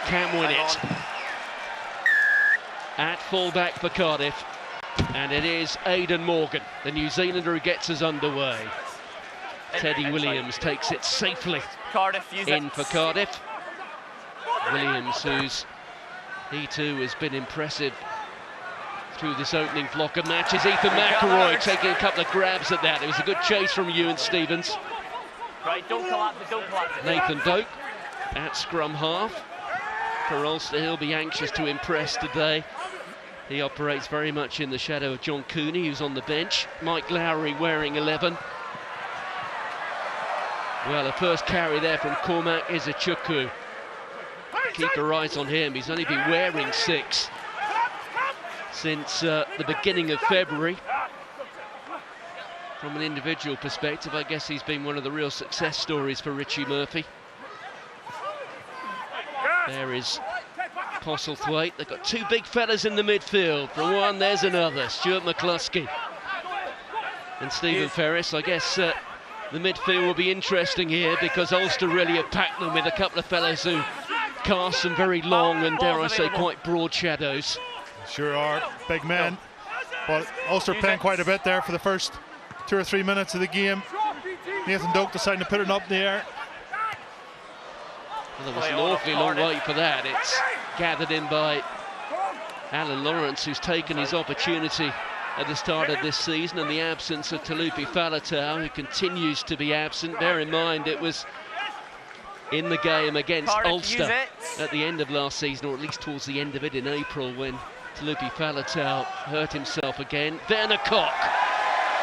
can win it. At fullback for Cardiff, and it is Aidan Morgan, the New Zealander, who gets us underway. Teddy Williams takes it safely in for Cardiff. Williams, he too has been impressive through this opening block of matches. Ethan McElroy taking a couple of grabs at that. It was a good chase from Ewan Stevens. Right, don't collapse it, don't collapse it. Nathan Doak at scrum half for Ulster. He'll be anxious to impress today. He operates very much in the shadow of John Cooney, who's on the bench. Mike Lowry wearing 11. Well, the first carry there from Cormac Izuchukwu. Keep your eyes on him. He's only been wearing 6 since the beginning of February. From an individual perspective, I guess he's been one of the real success stories for Richie Murphy. There is Postlethwaite. They've got 2 big fellas in the midfield. For one, there's another, Stuart McCluskey and Stephen Ferris. I guess the midfield will be interesting here, because Ulster really have packed them with a couple of fellas who cast some very long and, dare I say, quite broad shadows. Sure are, big men. But Ulster playing quite a bit there for the first 2 or 3 minutes of the game. Nathan Doak deciding to put it up in the air. Well, there was an awfully long wait for that. It's gathered in by Alan Lawrence, who's taken his opportunity at the start of this season, and the absence of Talupi Faletau, who continues to be absent. Bear in mind, it was in the game against Ulster at the end of last season, or at least towards the end of it in April, when Talupi Faletau hurt himself again. Werner Koch.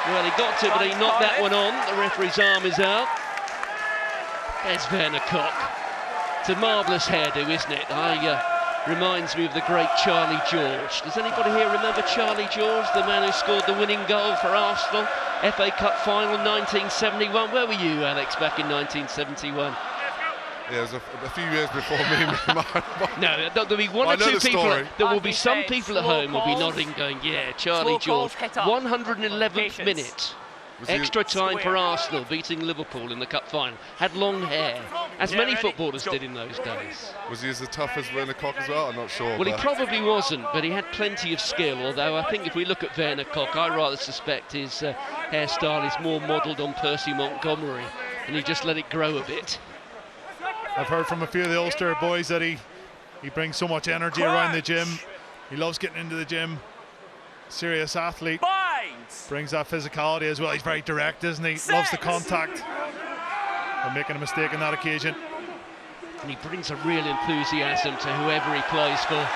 Well, he got to, but he knocked that one on. The referee's arm is out. There's Werner Koch. It's a marvellous hairdo, isn't it? Reminds me of the great Charlie George. Does anybody here remember Charlie George, the man who scored the winning goal for Arsenal? FA Cup final 1971. Where were you, Alex, back in 1971? Yeah, it was a few years before me. No, there'll be one or two people. There will be some people at home will be nodding, going, "Yeah, Charlie George." 111th minute, extra time for Arsenal, beating Liverpool in the cup final. Had long hair, as many footballers did in those days. Was he as tough as Werner Koch as well? I'm not sure. Well, he probably wasn't, but he had plenty of skill. Although I think if we look at Werner Koch, I rather suspect his hairstyle is more modelled on Percy Montgomery, and he just let it grow a bit. I've heard from a few of the Ulster boys that he brings so much energy around the gym. He loves getting into the gym. Serious athlete. Brings that physicality as well. He's very direct, isn't he? Loves the contact. And making a mistake on that occasion. And he brings a real enthusiasm to whoever he plays for.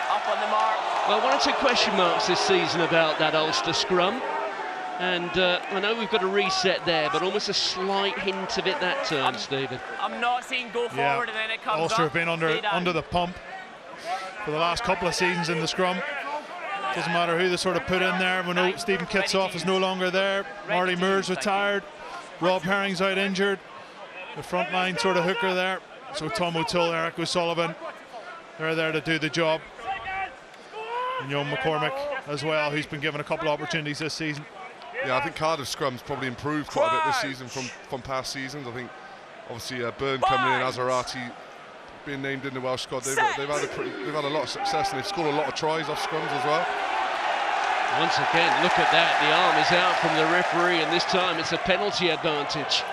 Up on the mark. Well, 1 or 2 question marks this season about that Ulster scrum. And I know we've got a reset there, but almost a slight hint of it that turn, Stephen. I'm not seeing go forward and then it comes Ulster up. have been under the pump for the last couple of seasons in the scrum. Doesn't matter who they sort of put in there. We know Stephen Kitsoff is no longer there. Marty Moore's retired. Rob Herring's out injured. The front line sort of hooker there. So Tom O'Toole, Eric O'Sullivan, they're there to do the job. And Joe McCormick as well, who's been given a couple of opportunities this season. Yeah, I think Cardiff scrum's probably improved quite a bit this season from past seasons. I think obviously Byrne coming in, Azarati being named in the Welsh squad. They've had a lot of success, and they've scored a lot of tries off scrums as well. Once again, look at that. The arm is out from the referee, and this time it's a penalty advantage.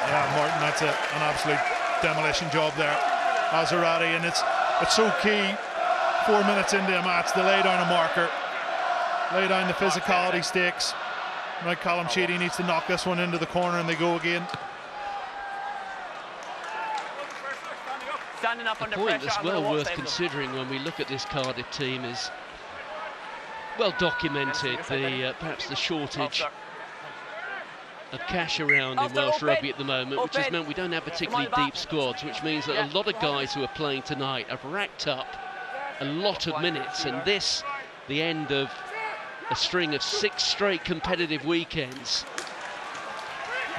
Yeah, Martin, that's an absolute demolition job there. Azarati, and it's so key 4 minutes into a match to lay down a marker. Lay down the physicality stakes. Like Callum Sheedy needs to knock this one into the corner, and they go again. The point that's well worth considering when we look at this Cardiff team is well documented, perhaps the shortage of cash around in Welsh rugby at the moment, which has meant we don't have particularly deep squads, which means that a lot of guys who are playing tonight have racked up a lot of minutes, and this, the end of a string of 6 straight competitive weekends.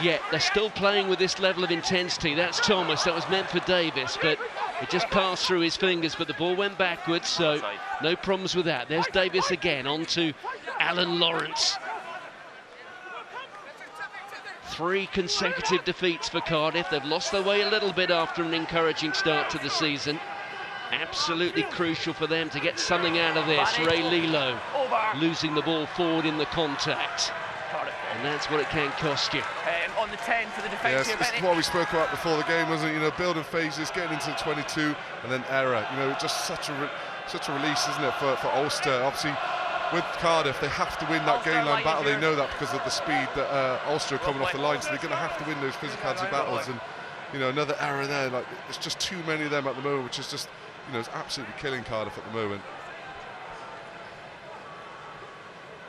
Yet they're still playing with this level of intensity. That's Thomas, that was meant for Davis, but it just passed through his fingers, but the ball went backwards, so no problems with that. There's Davis again, on to Alan Lawrence. 3 consecutive defeats for Cardiff. They've lost their way a little bit after an encouraging start to the season. Absolutely crucial for them to get something out of this. Ray Lilo losing the ball forward in the contact. And that's what it can cost you. On the 10 for the defence. Yes, it's what we spoke about before the game, wasn't it? You know, building phases, getting into the 22, and then error. You know, just such a release, isn't it, for Ulster? Obviously, with Cardiff, they have to win that game line battle. They know that because of the speed that Ulster are coming off the line, so they're going to have to win those physicality battles. And you know, another error there. Like, it's just too many of them at the moment, which is just, you know, it's absolutely killing Cardiff at the moment.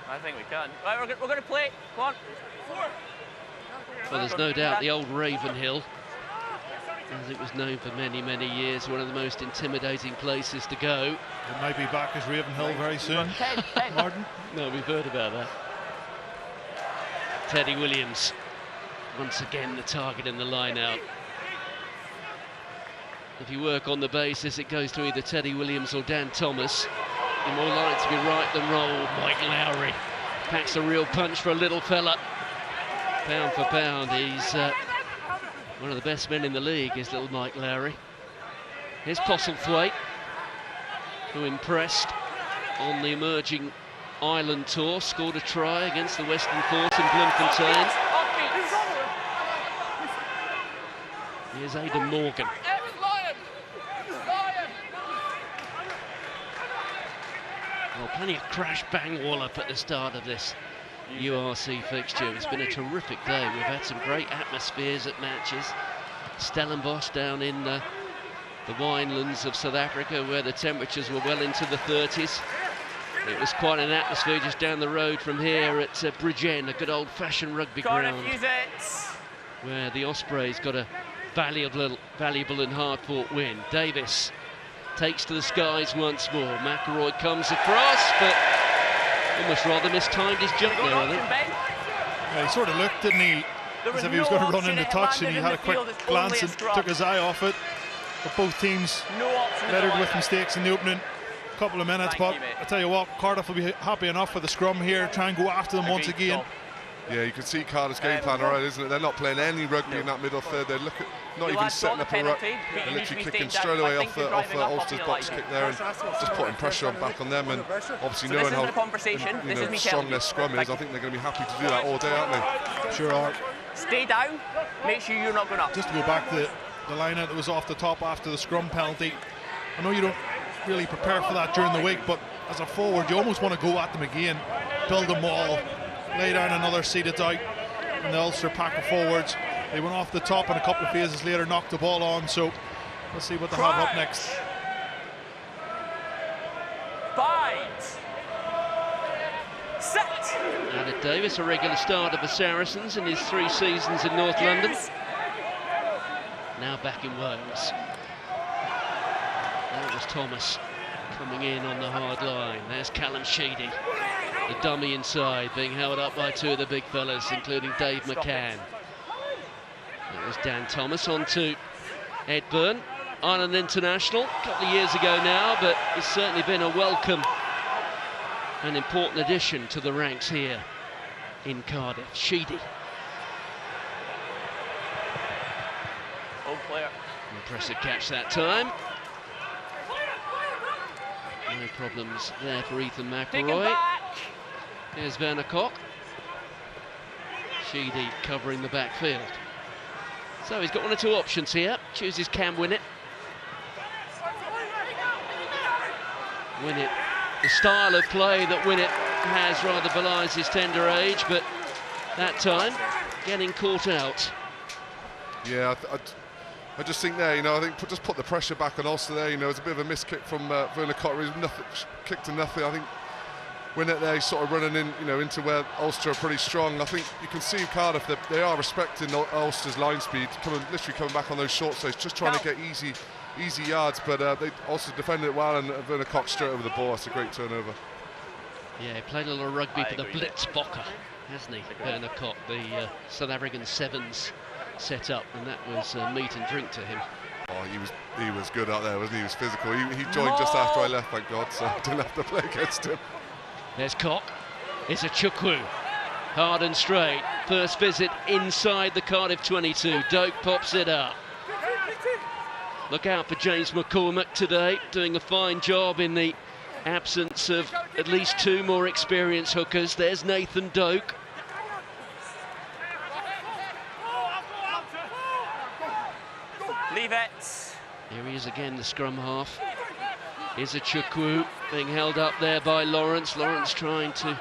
I think we can. Right, we're going to play. Go on. Well, there's no doubt the old Ravenhill, as it was known for many, many years, one of the most intimidating places to go. It might be back as Ravenhill very soon. Martin? No, we've heard about that. Teddy Williams, once again the target in the line-out. If you work on the basis, it goes to either Teddy Williams or Dan Thomas. You're more likely to be right than wrong. Mike Lowry packs a real punch for a little fella. Pound for pound, he's one of the best men in the league, is little Mike Lowry. Here's Postlethwaite, who impressed on the emerging Ireland tour, scored a try against the Western Force in Bloemfontein. Here's Aidan Morgan. Well, plenty of crash bang wallop at the start of this URC fixture. It's been a terrific day. We've had some great atmospheres at matches. Stellenbosch down in the winelands of South Africa, where the temperatures were well into the 30s. It was quite an atmosphere just down the road from here at Bridgend, a good old-fashioned rugby ground, where the Ospreys got a valuable and hard-fought win. Davis takes to the skies once more. McElroy comes across, but almost rather mistimed his jump there, I think. Yeah, he sort of looked, didn't he, as if he was going to run into touch, and he had a quick glance and took his eye off it. But both teams littered with mistakes in the opening couple of minutes. But I tell you what, Cardiff will be happy enough for the scrum here, try and go after them once again. Yeah, you can see Cardiff's game plan, all right, isn't it? They're not playing any rugby in that middle third. They're not even setting up a ruck. They're literally kicking straight away off Ulster's box kick there, and just putting pressure back on them. And obviously knowing how strong their scrum is, I think they're going to be happy to do that all day, aren't they? Sure are. Stay down. Make sure you're not going up. Just to go back to the line-out that was off the top after the scrum penalty. I know you don't really prepare for that during the week, but as a forward, you almost want to go at them again, build them all, lay down another seated out, and the Ulster pack of forwards. They went off the top, and a couple of phases later knocked the ball on, so let's see what they have up next. Set. Added Davis, a regular starter for Saracens in his 3 seasons in North London. Now back in Wales. That was Thomas coming in on the hard line. There's Callum Sheedy, the dummy inside, being held up by 2 of the big fellas, including Dave McCann. That was Dan Thomas on to Ed Byrne, Ireland international, a couple of years ago now, but it's certainly been a welcome and important addition to the ranks here in Cardiff. Sheedy. Impressive catch that time. No problems there for Ethan McElroy. Here's Werner Koch. Sheedy covering the backfield. So he's got 1 or 2 options here. Chooses Cam Winnett. Winnett, the style of play that Winnett has rather belies his tender age, but that time getting caught out. Yeah, I just think there, you know, I think just put the pressure back on Ulster there. You know, it's a bit of a miss kick from Werner Koch. Kick to nothing. I think Winnett there, he's sort of running in, you know, into where Ulster are pretty strong. I think you can see Cardiff, they are respecting Ulster's line speed, literally coming back on those short stays, just trying to get easy yards. But they also defended it well, and Werner Koch straight over the ball. That's a great turnover. Yeah, he played a little rugby for the Blitzbokker, hasn't he? Werner Koch, the South African Sevens set up, and that was meat and drink to him. Oh, he was good out there, wasn't he? He was physical. He joined just after I left, thank God, so I didn't have to play against him. There's Koch. It's a Chukwu. Hard and straight. first visit inside the Cardiff 22. Doak pops it up. Look out for James McCormick today, doing a fine job in the absence of at least two more experienced hookers. There's Nathan Doak. Leave it. Here he is again, the scrum half. Here's a Chukwu being held up there by Lawrence. Lawrence trying to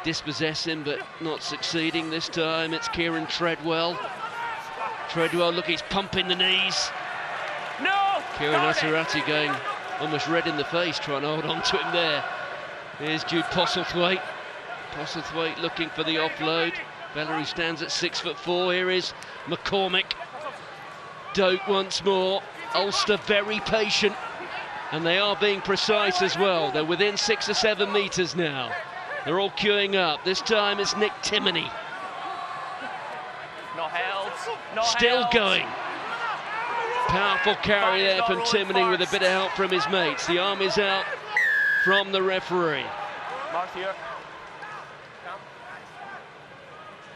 dispossess him, but not succeeding this time. It's Kieran Treadwell. Treadwell, look, he's pumping the knees. No! Kieran Asarati going almost red in the face, trying to hold on to him there. Here's Jude Postlethwaite. Postlethwaite looking for the offload. Bellery stands at 6'4". Here is McCormick. Doak once more. Ulster very patient, and they are being precise as well. They're within 6 or 7 metres now. They're all queuing up. This time it's Nick Timoney. Not held. Not Still held. going. Powerful carry there from Timoney with a bit of help from his mates. The arm is out from the referee. Mark here.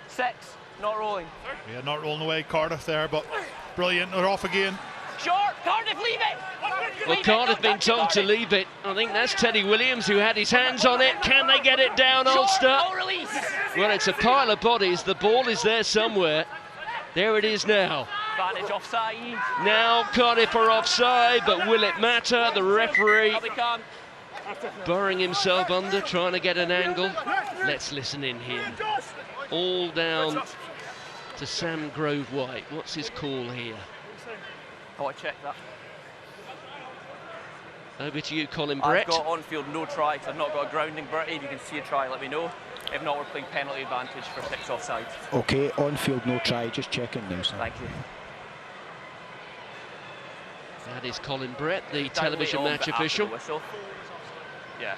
6. Not rolling. Yeah, not rolling away Cardiff there, but brilliant. They're off again. Short. Cardiff, leave it. Well, Cardiff been told to leave it. I think that's Teddy Williams who had his hands on it. Can they get it down, Ulster? No release. Well, it's a pile of bodies. The ball is there somewhere. There it is now. Advantage offside. Now Cardiff are offside, but will it matter? The referee burrowing himself under, trying to get an angle. Let's listen in here. All down to Sam Grove-White. What's his call here? Oh, I checked that. Over to you, Colin Brett. I've got on-field no try, because I've not got a grounding, Bertie. If you can see a try, let me know. If not, we're playing penalty advantage for 6 offside. Okay, on-field no try, just checking now, sir. Thank you. That is Colin Brett, the television match official. Yeah.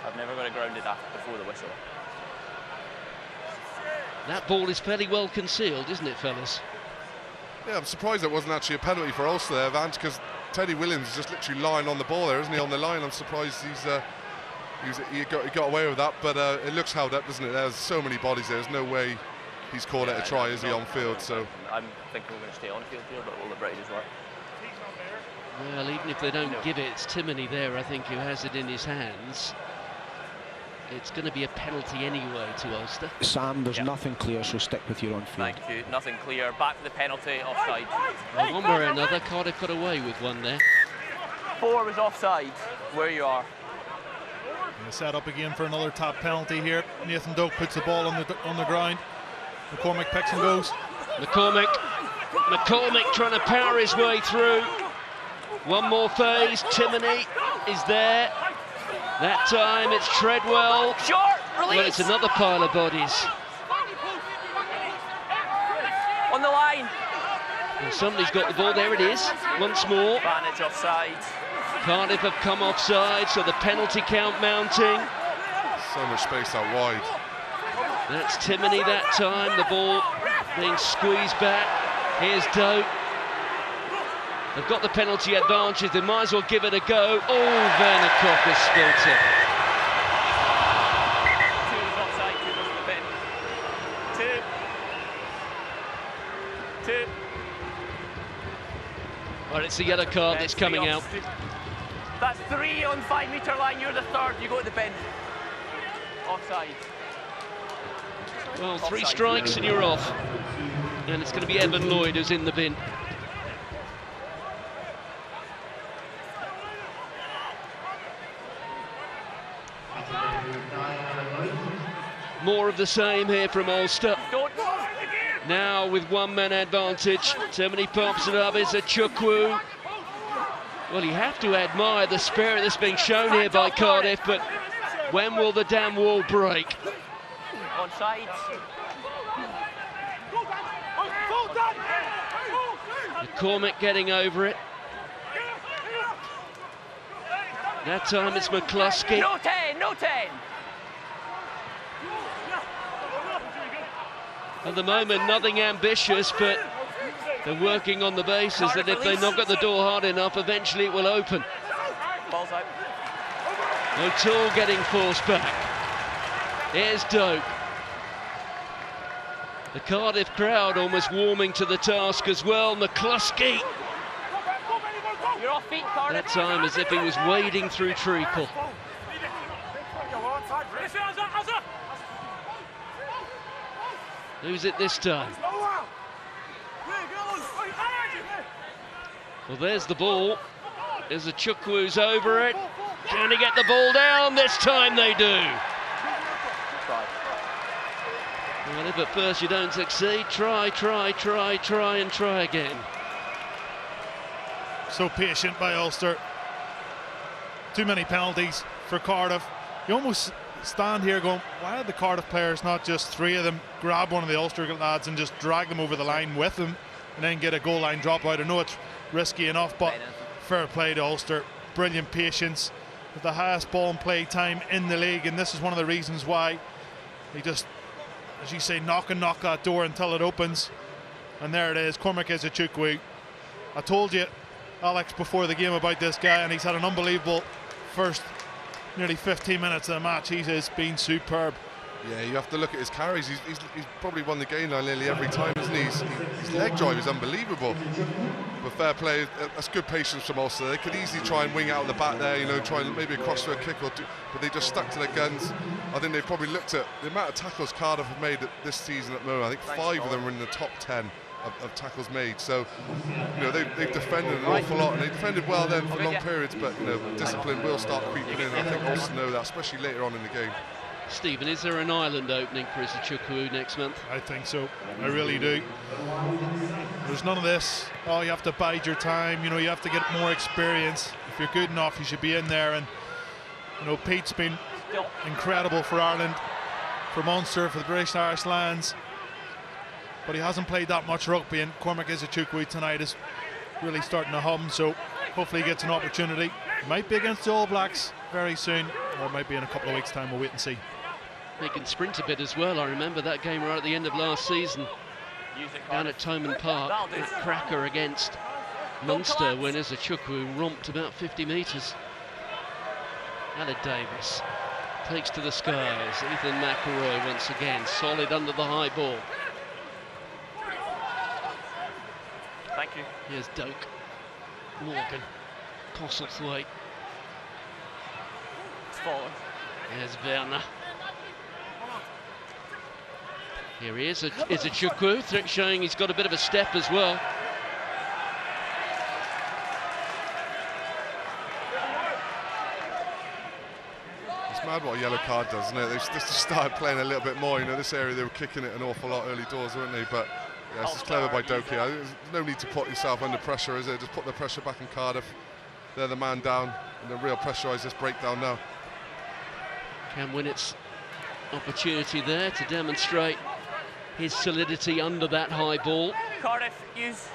I've never got a grounded after before the whistle. That ball is fairly well concealed, isn't it, fellas? Yeah, I'm surprised it wasn't actually a penalty for Ulster there, Vance, because Teddy Williams is just literally lying on the ball there, isn't he, on the line? I'm surprised he got away with that, but it looks held up, doesn't it? There's so many bodies there. There's no way he's called it a try, is he, on field? So I'm thinking we're going to stay on field here, but all the British work. Well, even if they don't give it, it's Timoney there, I think, who has it in his hands. It's going to be a penalty anyway to Ulster. Sam, there's nothing clear, so stick with your on-field. Thank you. Nothing clear. Back to the penalty, offside. Well, one way or another, Cardiff got away with one there. 4 was offside, where you are. Set up again for another tap penalty here. Nathan Doak puts the ball on the ground. McCormick picks and goes. McCormick trying to power his way through. One more phase. Timoney is there. That time it's Treadwell. Short release. Well, it's another pile of bodies. On the line. And somebody's got the ball. There it is. Once more. Advantage offside. Cardiff have come offside, so the penalty count mounting. so much space out wide. That's Timoney that time. The ball being squeezed back. Here's Doak. They've got the penalty advantage, they might as well give it a go. Oh, Werner Koch has spilt it. 2 was offside, 2 was the bin. 2. Well, it's the yellow card that's coming out. That's 3 on 5 metre line, you're the 3rd, you go to the bin. Offside. Well, 3 strikes and you're off. And it's going to be Evan Lloyd who's in the bin. More of the same here from Ulster. Now with 1-man advantage. Timoney pops it up. It's a Chukwu. Well, you have to admire the spirit that's being shown here by Cardiff, but when will the damn wall break? Onside. McCormick getting over it. That time it's McCluskey. No 10, no 10. At the moment, nothing ambitious, but They're working on the basis that if they knock at the door hard enough, eventually it will open. Ball's out. O'Toole getting forced back. Here's Doak. The Cardiff crowd almost warming to the task as well. McCluskey. You're off feet, Cardiff. That time as if he was wading through treacle. Who's it this time? Well, there's the ball. There's a Chukwu's over it. Can he get the ball down? This time they do. Well, if at first you don't succeed, try and try again. So patient by Ulster. Too many penalties for Cardiff. You almost stand here going, why did the Cardiff players, not just three of them, grab one of the Ulster lads and just drag them over the line with them and then get a goal line dropout? I know it's risky enough, but fair play to Ulster. Brilliant patience with the highest ball and play time in the league, and this is one of the reasons why they just, as you say, knock that door until it opens. And there it is, Cormac Ezechukwu. I told you, Alex, before the game about this guy, and he's had an unbelievable first nearly 15 minutes of the match. He has been superb. Yeah, you have to look at his carries. He's probably won the game line nearly every time, isn't he? His leg drive is unbelievable. But fair play, that's good patience from Ulster. They could easily try and wing out the back there, you know, try and maybe cross for a kick or two, but they just stuck to their guns. I think they've probably looked at the amount of tackles Cardiff have made this season at the moment. I think 5 of them are in the top 10 of tackles made. So, you know, they've defended an awful lot, and they defended well then for long periods, but, you know, discipline will start creeping in. I think Ulster know that, especially later on in the game. Stephen, is there an island opening for Ezechukwu next month? I think so. I really do. There's none of this, oh, you have to bide your time, you know, you have to get more experience. If you're good enough, you should be in there. And, you know, Pete's been incredible for Ireland, for Munster, for the British Irish lands, but he hasn't played that much rugby, and Cormac Ezechukwu tonight is really starting to hum, so hopefully he gets an opportunity. Might be against the All Blacks very soon, or it might be in a couple of weeks' time. We'll wait and see. He can sprint a bit as well. I remember that game right at the end of last season down at Thomond Park, a cracker against Munster when Ezechukwu romped about 50 metres. Aled Davis takes to the skies. Ethan McElroy once again solid under the high ball. Thank you. Here's Doak, Morgan, Postlethwaite. It's fallen. Here's Werner. Here he is Ezechukwu, showing he's got a bit of a step as well. It's mad what a yellow card does, isn't it? They've just started playing a little bit more. You know, this area they were kicking it an awful lot early doors, weren't they? But yeah, it's just clever by Doak here. There's no need to put yourself under pressure, is it? Just put the pressure back in Cardiff. They're the man down, and the real pressurise this breakdown now. Cam Winnett's opportunity there to demonstrate his solidity under that high ball. Cardiff, use.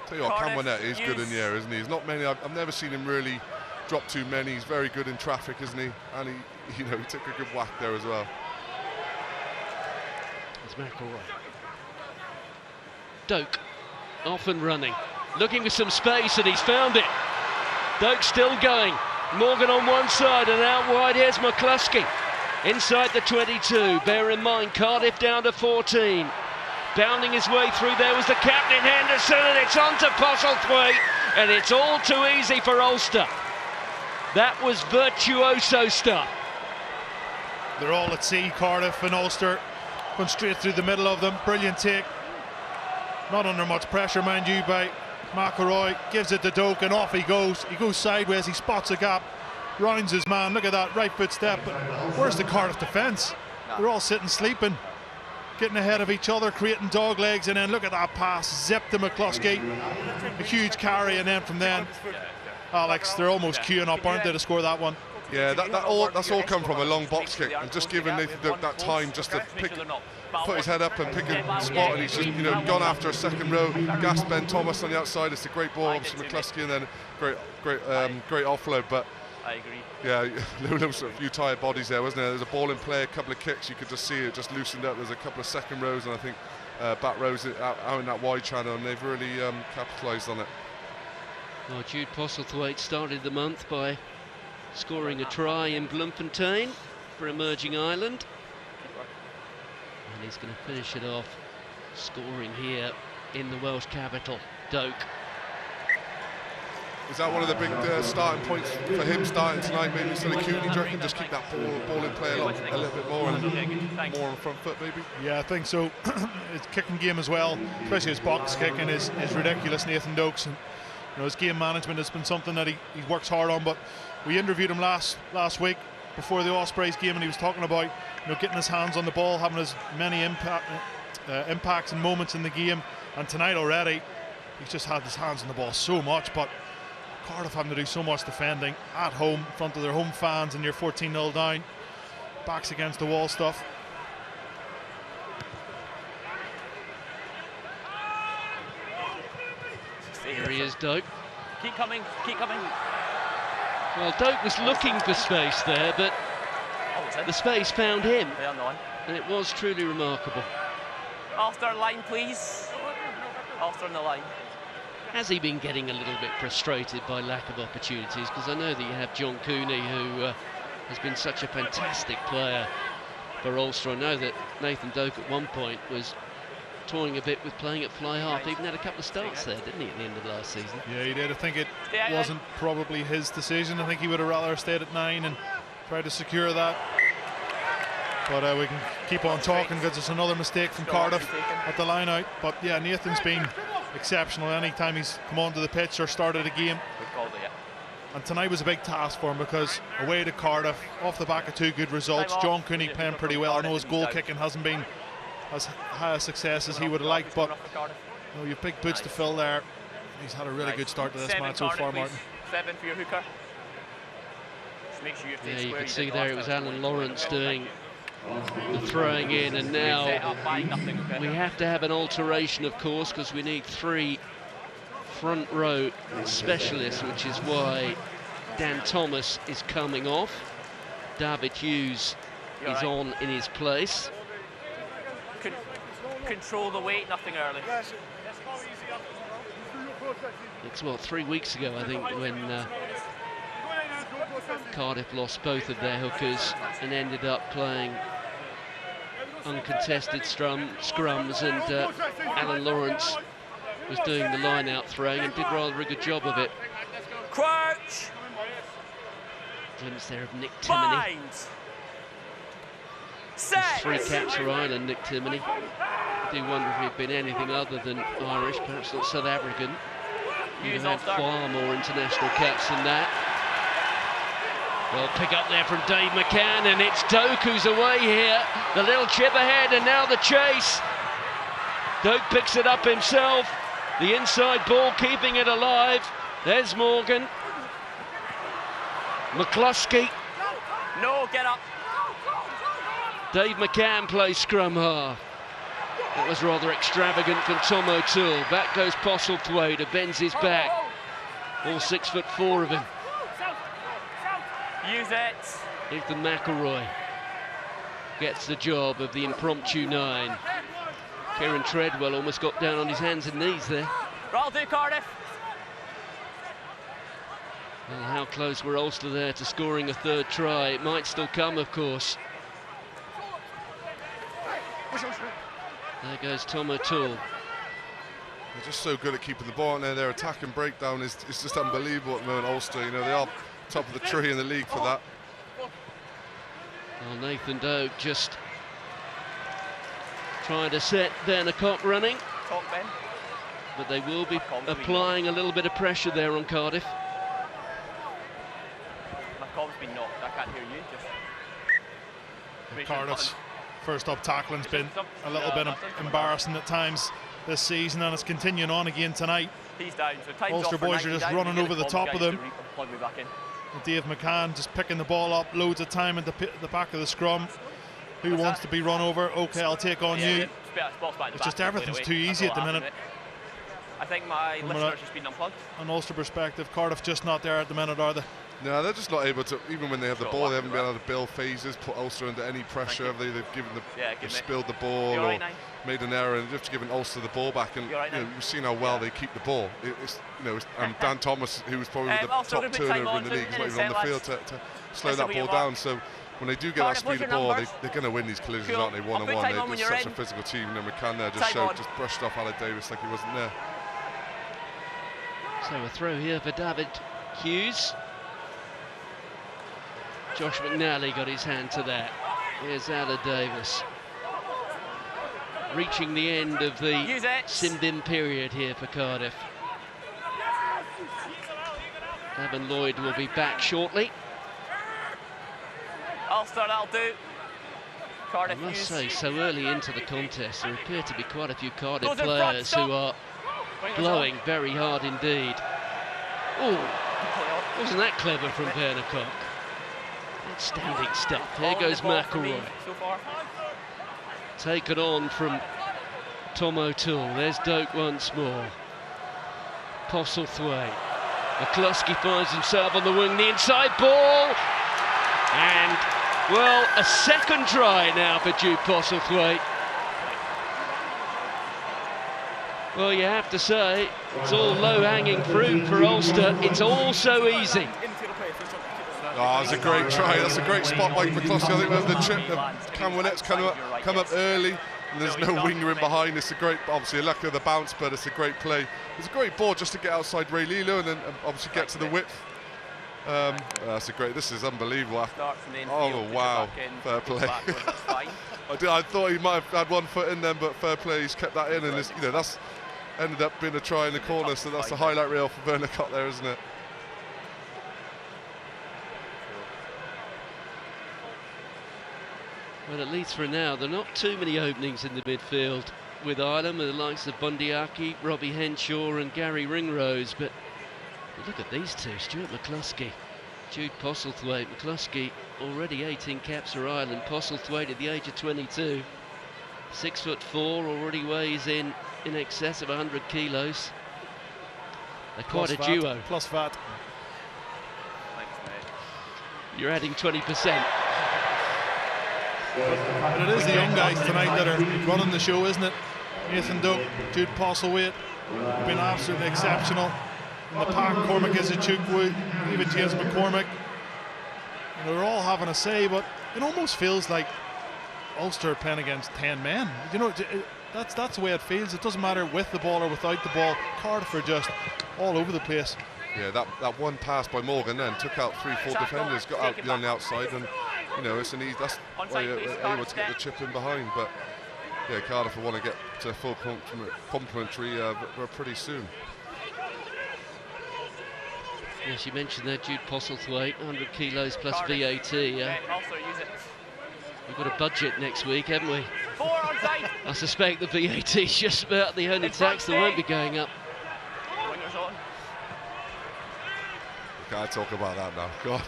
Tell you what, Cam Winnett is good in the air, isn't he? There's not many. I've never seen him really drop too many. He's very good in traffic, isn't he? And he took a good whack there as well. It's McElroy. Doak, off and running, looking for some space, and he's found it. Doak still going. Morgan on one side, and out wide here's McCluskey. Inside the 22, bear in mind Cardiff down to 14. Bounding his way through there was the captain Henderson, and it's on to Postlethwaite, and it's all too easy for Ulster. That was virtuoso stuff. They're all at sea, Cardiff and Ulster, going straight through the middle of them. Brilliant take, not under much pressure, mind you, by McElroy. Gives it to Doak, and off he goes. He goes sideways, he spots a gap, rounds his man. Look at that right foot step. But where's the Cardiff defence? They're all sitting sleeping, getting ahead of each other, creating dog legs, and then look at that pass, zip to McCluskey, a huge carry, and then from then, Alex, they're almost queuing up, aren't they, to score that one? Yeah, that's all come from a long box kick, and just giving Nathan that time just to put his head up and pick a spot, and he's just, you know, gone after a second row. Gasped Ben Thomas on the outside. It's a great ball, obviously McCluskey, and then great offload. But I agree. Yeah, there was a few tired bodies there, wasn't there? There's a ball in play, a couple of kicks, you could just see it just loosened up. There's a couple of second rows, and I think back rows out in that wide channel, and they've really capitalised on it. Well, Jude Postlethwaite started the month by scoring a try in Bloemfontein for Emerging Ireland. And he's going to finish it off scoring here in the Welsh capital, Doak. Is that one of the big starting points for him starting tonight, maybe instead of Cooney? Do you reckon just keep that ball in play a little bit more and more on front foot, maybe? Yeah, I think so. His kicking game as well, especially his box kicking, is ridiculous, Nathan Doak's. And, you know, his game management has been something that he works hard on. But we interviewed him last week before the Ospreys game, and he was talking about, you know, getting his hands on the ball, having as many impacts and moments in the game. And tonight already, he's just had his hands on the ball so much. But Cardiff having to do so much defending at home in front of their home fans, and you're 14-0 down, backs against the wall stuff. Here he is, Doak. Keep coming, keep coming. Well, Doak was looking for space there, but the space found him, and it was truly remarkable. Ulster line, please. Ulster on the line. Has he been getting a little bit frustrated by lack of opportunities? Because I know that you have John Cooney, who has been such a fantastic player for Ulster. I know that Nathan Doak at one point was toying a bit with playing at fly half. Even had a couple of starts there, didn't he, at the end of last season? Yeah, he did. I think it wasn't probably his decision. I think he would have rather stayed at 9 and tried to secure that. But we can keep on talking because it's another mistake from Cardiff at the line out. But yeah, Nathan's been exceptional anytime he's come onto the pitch or started a game. And tonight was a big task for him because away to Cardiff, off the back of 2 good results, John Cooney playing pretty well. I know his goal kicking hasn't been as high a success as he would have liked, but you know, you've big boots to fill there. He's had a really good start to this match so far, Martin. 7 for your hooker. Just make sure yeah, you can see there it was Alan Lawrence doing the throwing in, and now we have to have an alteration, of course, because we need 3 front row specialists, which is why Dan Thomas is coming off. David Hughes is on in his place. Control the weight, nothing early. It's what, 3 weeks ago, I think, when Cardiff lost both of their hookers and ended up playing uncontested scrums, and Alan Lawrence was doing the line-out throwing and did rather a good job of it. Crouch! Glimpse there of Nick Timoney. 3 caps for Ireland, Nick Timoney. I do wonder if he'd been anything other than Irish, perhaps not South African. He'd have had far more international caps than that. Well, pick up there from Dave McCann, and it's Doak who's away here. The little chip ahead, and now the chase. Doak picks it up himself. The inside ball keeping it alive. There's Morgan. McCluskey. No, get up. Dave McCann plays scrum half. That was rather extravagant from Tom O'Toole. Back goes Postlethwaite, who bends his back. All 6'4" of him. Use it. Ethan McElroy gets the job of the impromptu 9. Kieran Treadwell almost got down on his hands and knees there. Roll do, Cardiff. Well, how close were Ulster there to scoring a 3rd try? It might still come, of course. There goes Tom O'Toole. They're just so good at keeping the ball in there. Their attack and breakdown is just unbelievable at the moment, Ulster. You know, they are top of the tree in the league for that. Well, Nathan Doak just trying to set Werner Koch running. Talk, Ben. But they will be applying a little bit of pressure there on Cardiff. McComb's been knocked. I can't hear you. Just Cardiff's first up tackling's been a little bit embarrassing at times this season, and it's continuing on again tonight. He's down, so time's Ulster off for boys are 90 just down. running over the top of them. Plug me back in. Dave McCann just picking the ball up, loads of time at the back of the scrum. Who wants to be run over? Okay, I'll take on you. It's just everything's too easy at the minute. I think my listener's just been unplugged. An Ulster perspective, Cardiff just not there at the minute, are they? No, they're just not able to, even when they have the ball, they haven't been able to build phases, put Ulster under any pressure. They've spilled the ball or made an error, and they've just given Ulster the ball back. And we've seen how well they keep the ball. And Dan Thomas, who was probably the top turnover in the league, is not even on the field to slow that ball down. So when they do get that speed of ball, they're going to win these collisions, aren't they? One-on-one. They're such a physical team. And then McCann there just brushed off Alec Davis like he wasn't there. So a throw here for David Hughes. Josh McNally got his hand to that. Here's Alec Davis. Reaching the end of the sim-dim period here for Cardiff. Gavin Lloyd will be back shortly. Ulster, that'll do. Cardiff, I must say, so early into the contest, there appear to be quite a few Cardiff players who are blowing very hard indeed. Oh, wasn't that clever from Vernicock? Outstanding stuff. Here goes McElroy. Taken on from Tom O'Toole. There's Doak once more. Postlethwaite. McCluskey finds himself on the wing, the inside ball. And, well, a second try now for Jude Postlethwaite. Well, you have to say, it's all low-hanging fruit for Ulster. It's all so easy. Oh, it's a great try. That's a great spot by McCluskey. I think with the chip, Cam Winnett's come up early, and there's no winger in behind. It's a great, obviously a luck of the bounce, but it's a great play. It's a great ball just to get outside Ray Lilo and then obviously get to the width. That's a great. This is unbelievable. Oh wow, fair play. I thought he might have had 1 foot in then, but fair play. He's kept that in, and that's ended up being a try in the corner. So that's the highlight reel for Vernicock there, isn't it? Well, at least for now, there are not too many openings in the midfield with Ireland, with the likes of Bundyaki, Robbie Henshaw and Gary Ringrose, but look at these two, Stuart McCluskey, Jude Postlethwaite. McCluskey already 18 caps for Ireland, Postlethwaite at the age of 22, 6'4", already weighs in excess of 100 kilos. They're quite a duo. Plus VAT. Thanks, mate. You're adding 20%. But it is the young guys tonight that are running the show, isn't it? Nathan Doak, Jude Postlethwaite, been absolutely exceptional. In the pack, Cormac Izuchukwu, even James McCormick. And they're all having a say, but it almost feels like Ulster are playing against 10 men. You know, that's the way it feels. It doesn't matter with the ball or without the ball. Cardiff are just all over the place. Yeah, that one pass by Morgan then took out 3-4 defenders, got out on the outside, and it's an easy. That's why you're able to get the chip in behind. But yeah, Cardiff will want to get to full complementary pretty soon. Yes, you mentioned there Jude Postlethwaite, 100 kilos plus VAT. We've got a budget next week, haven't we? I suspect the VAT is just about the only tax that won't be going up. We can't talk about that now. God.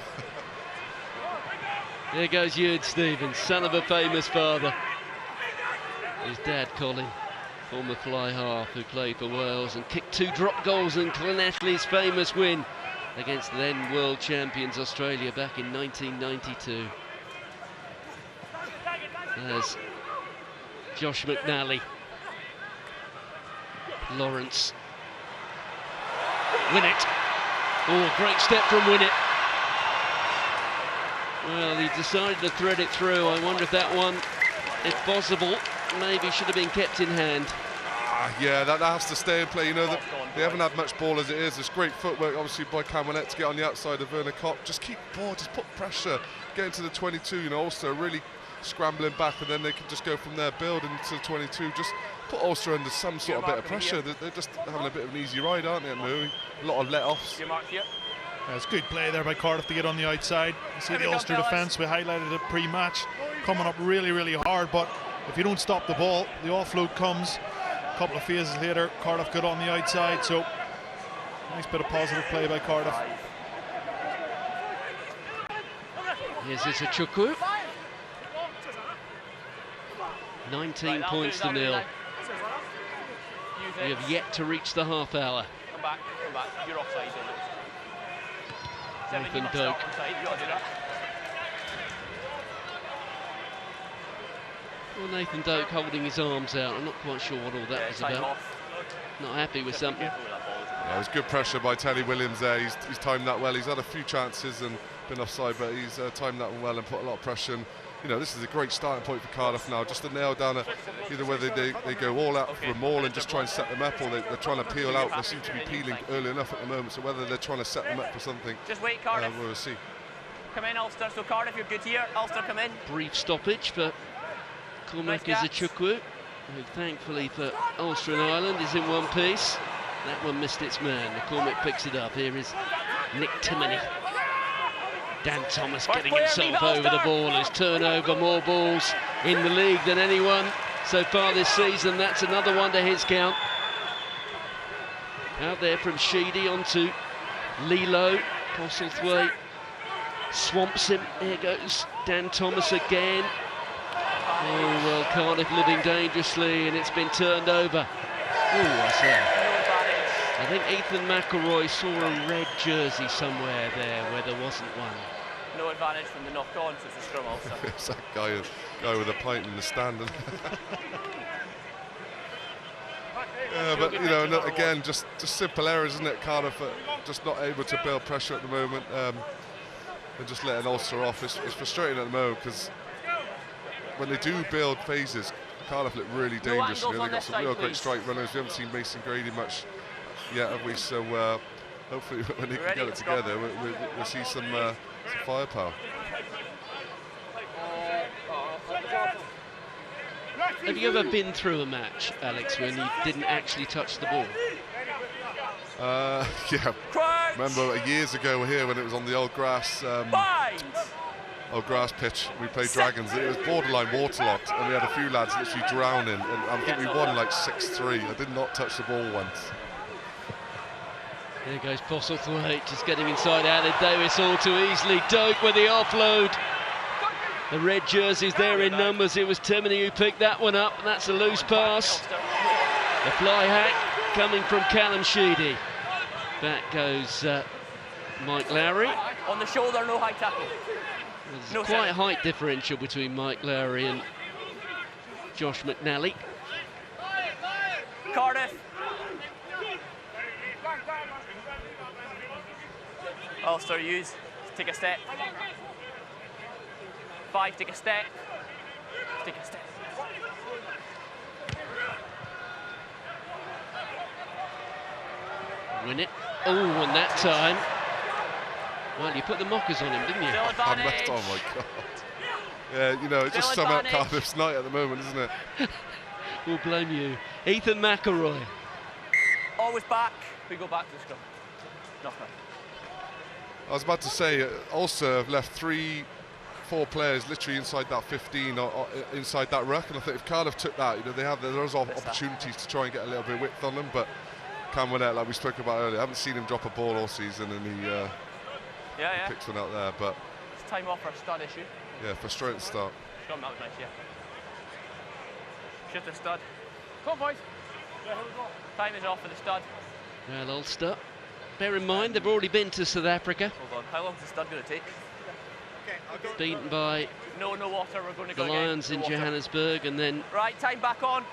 There goes Ewan Stevens, son of a famous father. His dad, Colin, former fly half who played for Wales and kicked 2 drop goals in Clonashley's famous win against then world champions Australia back in 1992. There's Josh McNally, Lawrence, Winnett. Oh, great step from Winnett. Well, he decided to thread it through. I wonder if that one, if possible, maybe should have been kept in hand. Yeah, that has to stay in play. They haven't had much ball as it is. There's great footwork, obviously, by Cam Winett to get on the outside of Vernicock. Just keep the ball, just put pressure, get into the 22. Ulster really scrambling back, and then they can just go from there, build into the 22. Just put Ulster under some sort of bit of pressure. They're just having a bit of an easy ride, aren't they? A lot of let-offs. It's good play there by Cardiff to get on the outside. You see the Ulster defence, we highlighted it pre-match, coming up really, really hard, but if you don't stop the ball, the offload comes. A couple of phases later, Cardiff got on the outside, so nice bit of positive play by Cardiff. Here's Izuchukwu. 19 points to 0. We have yet to reach the half hour. Come back, you're offside. Nathan Doak. Well, Nathan Doak holding his arms out. I'm not quite sure what all that was about. Not happy with something. Yeah, it was good pressure by Teddy Williams there. He's timed that well. He's had a few chances and been offside, but he's timed that one well and put a lot of pressure. And, you know, this is a great starting point for Cardiff now, just to nail down either whether they go all out for a maul and just try and set them up, or they're trying to peel out. They seem to be peeling early enough at the moment, so whether they're trying to set them up for something, just wait, Cardiff. We'll see. Come in, Ulster. So Cardiff, you're good here. Ulster, come in. Brief stoppage for Cormac Izuchukwu, who thankfully for Ulster and Ireland is in one piece. That one missed its man. McCormick picks it up. Here is Nick Timoney. Dan Thomas getting himself over the ball. His turnover, more balls in the league than anyone so far this season. That's another one to his count. Out there from Sheedy onto Lilo. Postlethwaite swamps him. Here goes Dan Thomas again. Oh, well, Cardiff living dangerously, and it's been turned over. Oh, I think Ethan McElroy saw a red jersey somewhere there where there wasn't one. No advantage from the knock-on, so it's a scrum also. It's that guy with a pint in the stand. Yeah, but, you know, again, just simple errors, isn't it? Cardiff just not able to build pressure at the moment, and just letting Ulster off. It's frustrating at the moment, because when they do build phases, Cardiff look really dangerous. You know, they've got some real great strike runners. We haven't seen Mason Grady much yet, have we? So hopefully when they can get it together, we'll see some firepower. Have you ever been through a match, Alex, when you didn't actually touch the ball? Yeah. Remember years ago here when it was on the old grass pitch, we played Dragons. It was borderline waterlogged, and we had a few lads literally drowning, and I think we won like 6-3. I did not touch the ball once. There goes Postlethwaite, just getting inside Aled Davis all too easily. Doak with the offload. The red jerseys there in numbers. It was Timoney who picked that one up, and that's a loose pass. The fly hack coming from Callum Sheedy. Back goes Mike Lowry. On the shoulder, no high tackle. There's quite a height differential between Mike Lowry and Josh McNally. Cardiff. Ulster use, take a step. 5, take a step. Take a step. Win it. Oh, and that time. Well, you put the mockers on him, didn't you? Still advantage. Oh my God. Yeah, you know, it's just sum up Cardiff's night at the moment, isn't it? We'll blame you. Ethan McElroy. Always back. We go back to the scrum. Knocker. I was about to say, Ulster have left 3-4 players literally inside that 15 or inside that ruck, and I think if Cardiff took that, you know, there's opportunities to try and get a little bit of width on them, but Cam Winnett, like we spoke about earlier, I haven't seen him drop a ball all season, and he picks one out there, but it's time off for a stud issue. Yeah, frustrating start. Scrum, that was nice, yeah. Shift the stud. Come on, boys. Yeah, here we go. Time is off for the stud. Well, Ulster, bear in mind they've already been to South Africa. Hold on, how long is the stud going to take? Beaten by no water, we're going to the go Lions in Johannesburg, and then right, time back on.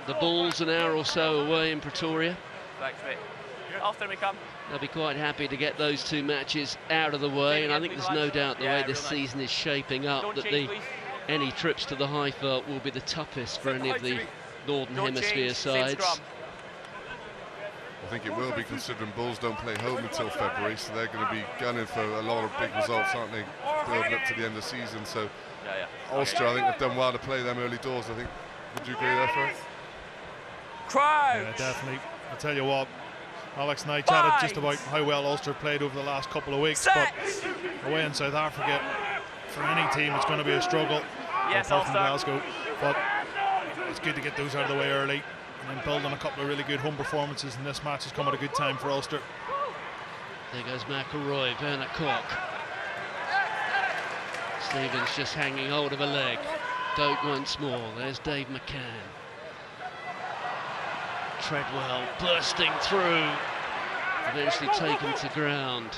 The Bulls an hour or so away in Pretoria. Thanks, mate. Ulster we come. They'll be quite happy to get those 2 matches out of the way, and I think there's no doubt the way this season is shaping up that any trips to the Highveld will be the toughest for any of the Northern Hemisphere sides. I think it will be, considering Bulls don't play home until February, so they're going to be gunning for a lot of big results, aren't they, building up to the end of the season. So Ulster, I think, have done well to play them early doors. I think. Would you agree with that, Fred? Crouch! Yeah, definitely. I'll tell you what, Alex and I chatted just about how well Ulster played over the last couple of weeks, but away in South Africa, for any team, it's going to be a struggle. Yes, apart from Ulster. Glasgow, but it's good to get those out of the way early, and then build on a couple of really good home performances, and this match has come at a good time for Ulster. There goes McElroy, Werner Koch. Stevens just hanging hold of a leg. Doak once more, there's Dave McCann. Treadwell bursting through, eventually taken to ground.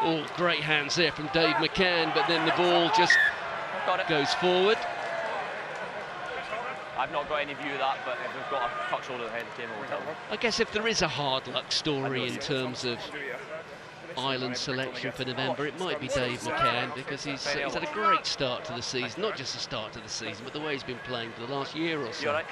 Oh, great hands there from Dave McCann, but then the ball just goes forward. I've not got any view of that, but if we've got a touch over the head, the game will tell. I guess if there is a hard luck story in terms of Ireland selection for November, it might be Dave McCann, because he's had a great start to the season. Not just the start to the season, but the way he's been playing for the last year or so. You all right?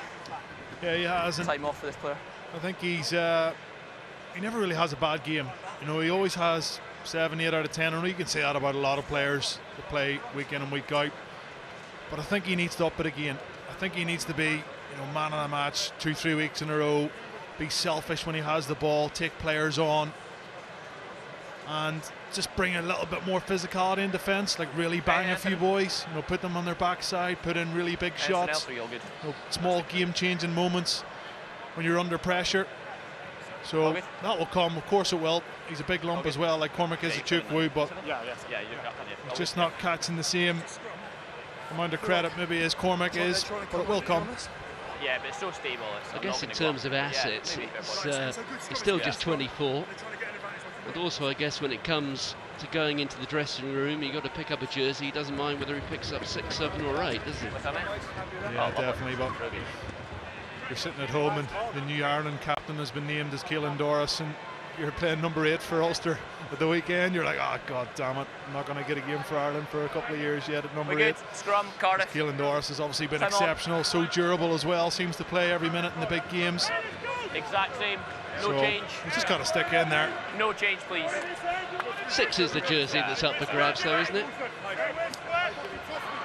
Yeah, he has. Time off for this player. I think he's he never really has a bad game. You know, he always has 7, 8 out of 10. I know you can say that about a lot of players that play week in and week out, but I think he needs to up it again. I think he needs to be, you know, man of the match 2, 3 weeks in a row, be selfish when he has the ball, take players on, and just bring a little bit more physicality in defence, like really bang a few boys, you know, put them on their backside, put in really big shots, you know, small game-changing moments when you're under pressure. So that will come, of course it will. He's a big lump as well, like Cormac is a Chukwu, but he's just not catching the same amount of credit maybe as Cormac is, but it will come. Yeah, but it's so stable. I guess in terms of assets, he's still just 24. And also, I guess when it comes to going into the dressing room, you've got to pick up a jersey. He doesn't mind whether he picks up 6, 7 or 8, does he? Yeah, definitely. But you're sitting at home and the new Ireland captain has been named as Keelan Doris, and you're playing number 8 for Ulster at the weekend. You're like, oh, God damn it, I'm not going to get a game for Ireland for a couple of years yet at number 8. Scrum, Cardiff. Keelan Doris has obviously been exceptional, so durable as well, seems to play every minute in the big games. Exact same. No change. He's just got to stick in there. No change, please. 6 is the jersey that's up for grabs, though, isn't it?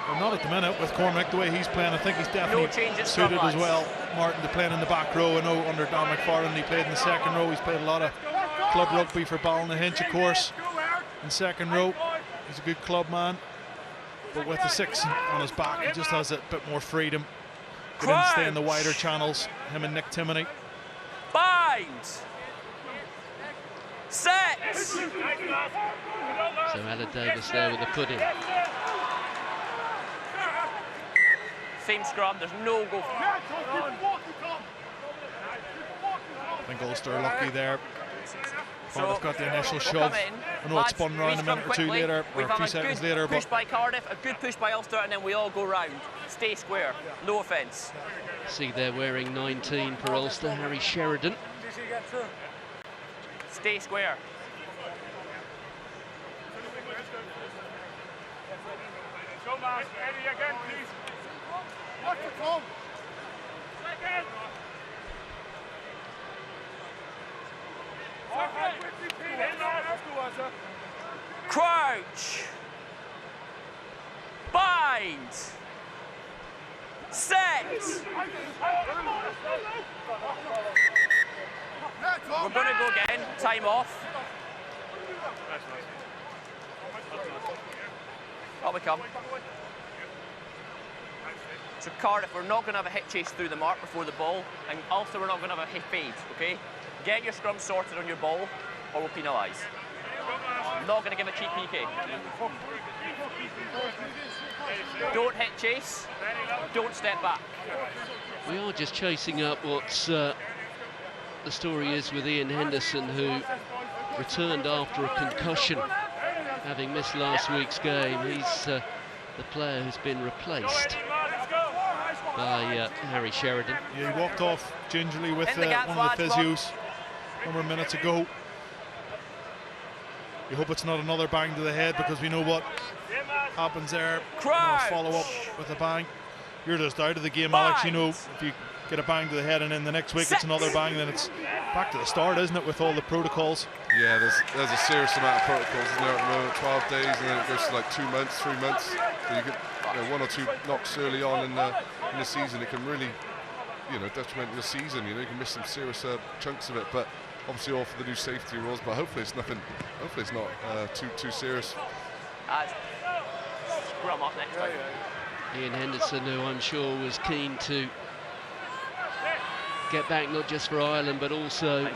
Well, not at the minute with Cormac, the way he's playing. I think he's definitely suited as well, Martin, to playing in the back row. I know under Don McFarlane he played in the second row. He's played a lot of club rugby for Ballynahinch, of course, in second row. He's a good club man, but with the 6 on his back, he just has a bit more freedom. Get in and stay in the wider channels, him and Nick Timoney. Bind! Set! So Alan Davis there with the pudding. Same scrum, there's no go. I think Ulster are lucky there. Cardiff got the initial shove. I know it spun round a minute or 2 later, or a few seconds later. Push by Cardiff, a good push by Ulster, and then we all go round. Stay square, no offence. See they're wearing 19 for Ulster, Harry Sheridan. Stay square. Crouch. Bind. Set. We're going to go again. Time off. Up we come. So Cardiff, we're not going to have a hit chase through the mark before the ball, and also we're not going to have a hit fade, okay? Get your scrum sorted on your ball, or we'll penalise. Not going to give a cheap PK. Don't hit chase, don't step back. We are just chasing up what the story is with Ian Henderson, who returned after a concussion, having missed last week's game. He's the player who's been replaced by Harry Sheridan. Yeah, he walked off gingerly with one of the physios a number of minutes ago. We hope it's not another bang to the head, because we know what happens there. Follow up with a bang. You're just out of the game, Alex. You know, if you get a bang to the head and then the next week it's another bang, then it's back to the start, isn't it, with all the protocols? Yeah, there's a serious amount of protocols, isn't there, at the moment? 12 days, and then it goes to like 2 months, 3 months. So you get 1 or 2 knocks early on in the season. It can really, detriment your season. You can miss some serious chunks of it, but obviously all for the new safety rules. But hopefully it's nothing. Hopefully it's not too serious. Scrum up next time. Ian Henderson, who I'm sure was keen to get back not just for Ireland but also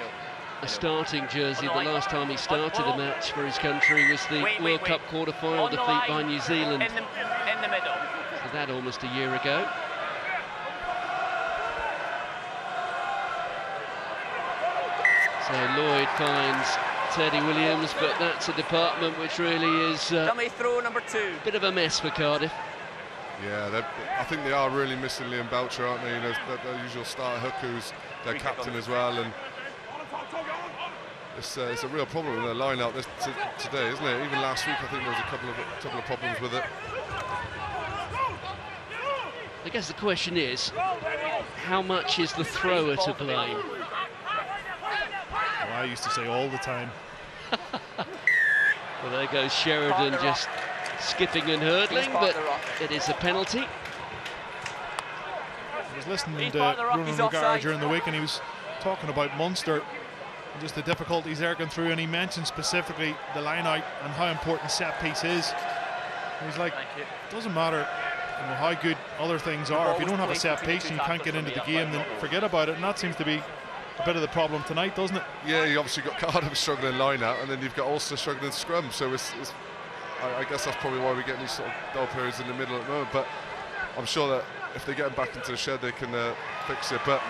a starting jersey. The last time he started a match for his country was the World Cup quarter-final defeat by New Zealand. In the middle. So that almost a year ago. So Lloyd finds Teddy Williams, but that's a department which really is Dummy throw number 2. a bit of a mess for Cardiff. Yeah, I think they are really missing Liam Boucher, aren't they? You know, their usual starter hook, who's their captain as well, and it's a real problem in their line-out today, isn't it? Even last week, I think there was a couple of problems with it. I guess the question is, how much is the thrower to blame? Well, I used to say all the time. Well, there goes Sheridan just skipping and hurdling, but it is a penalty. I was listening to Ronan McGarry during the week, and he was talking about Munster and just the difficulties they're going through, and he mentioned specifically the line-out and how important set piece is. He's like, it doesn't matter how good other things are. If you don't have a set piece and you can't get into the game, then forget about it. And that seems to be a bit of the problem tonight, doesn't it? Yeah, you obviously got Cardiff struggling line-out, and then you've got Ulster struggling scrum. So I guess that's probably why we're getting these sort of dull periods in the middle at the moment. But I'm sure that if they get them back into the shed, they can fix it. But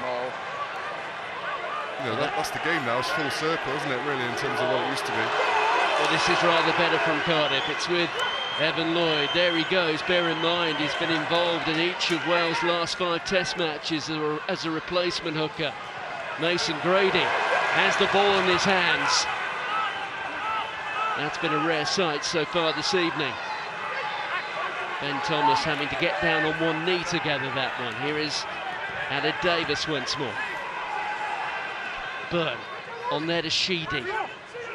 you know, that's the game now. It's full circle, isn't it? Really, in terms of what it used to be. Well, this is rather better from Cardiff. It's with Evan Lloyd. There he goes. Bear in mind, he's been involved in each of Wales' last 5 Test matches as a replacement hooker. Mason Grady has the ball in his hands. That's been a rare sight so far this evening. Ben Thomas having to get down on one knee to gather that one. Here is Aled Davis once more. Byrne on there to Sheedy.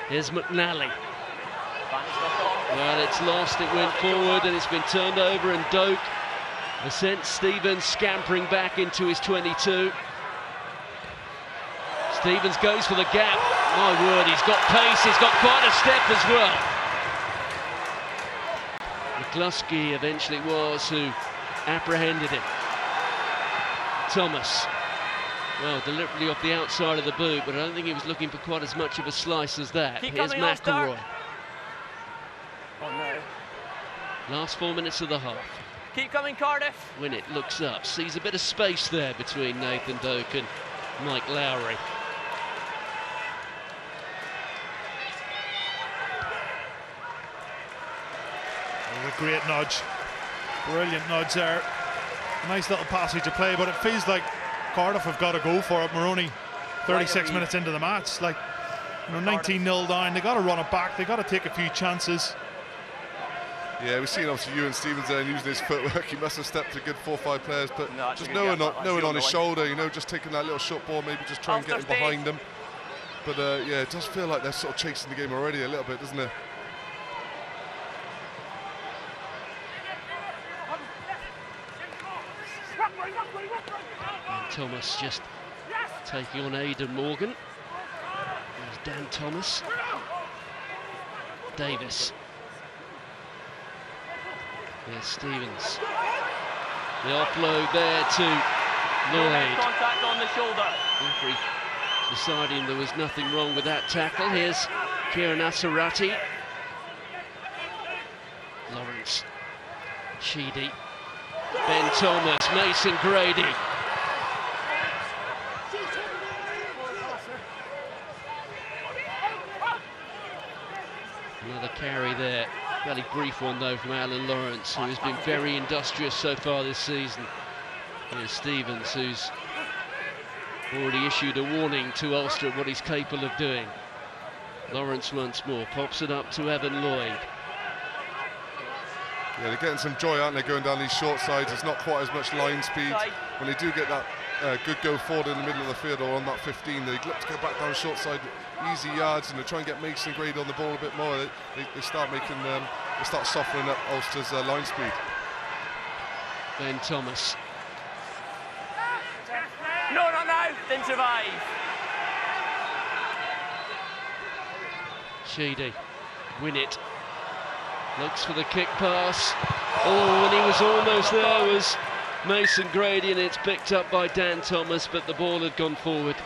Here's McNally. Well, it's lost, it went forward and it's been turned over, and Doak has sent Stevens scampering back into his 22. Stevens goes for the gap. My word, he's got pace, he's got quite a step as well. McCluskey eventually was who apprehended him. Thomas, well, deliberately off the outside of the boot, but I don't think he was looking for quite as much of a slice as that. Here's McElroy. Oh no. Last 4 minutes of the half. Keep coming, Cardiff. When it looks up, sees a bit of space there between Nathan Doak and Mike Lowry. A great nudge, brilliant nudge there. Nice little passage of play, but it feels like Cardiff have got to go for it. We're only 36 minutes into the match. Like, you know, 19-0 down. They got to run it back. They got to take a few chances. Yeah, we've seen obviously Ewan Stevens there and using his footwork. He must have stepped to good 4 or 5 players, but just knowing on his shoulder, you know, just taking that little short ball, maybe just try and get him behind them. But yeah, it does feel like they're sort of chasing the game already a little bit, doesn't it? And Thomas just taking on Aidan Morgan. There's Dan Thomas. Davis. There's Stevens. The offload there to Lloyd. Contact on the shoulder. Referee deciding there was nothing wrong with that tackle. Here's Kieran Asarati. Lawrence. Sheedy. Ben Thomas. Mason Grady. Another carry there. Fairly brief one though from Alan Lawrence, who has been very industrious so far this season. Here's Stevens, who's already issued a warning to Ulster of what he's capable of doing. Lawrence once more pops it up to Evan Lloyd. Yeah, they're getting some joy, aren't they, going down these short sides. It's not quite as much line speed. When they do get that good go forward in the middle of the field or on that 15, they look to go back down short side, easy yards, and they try and get Mason Grady on the ball a bit more. They start making they start softening up Ulster's line speed. Ben Thomas. No, not now. Didn't survive. Sheedy. Win it. Looks for the kick pass. Oh, and he was almost there, was Mason Grady, and it's picked up by Dan Thomas, but the ball had gone forward.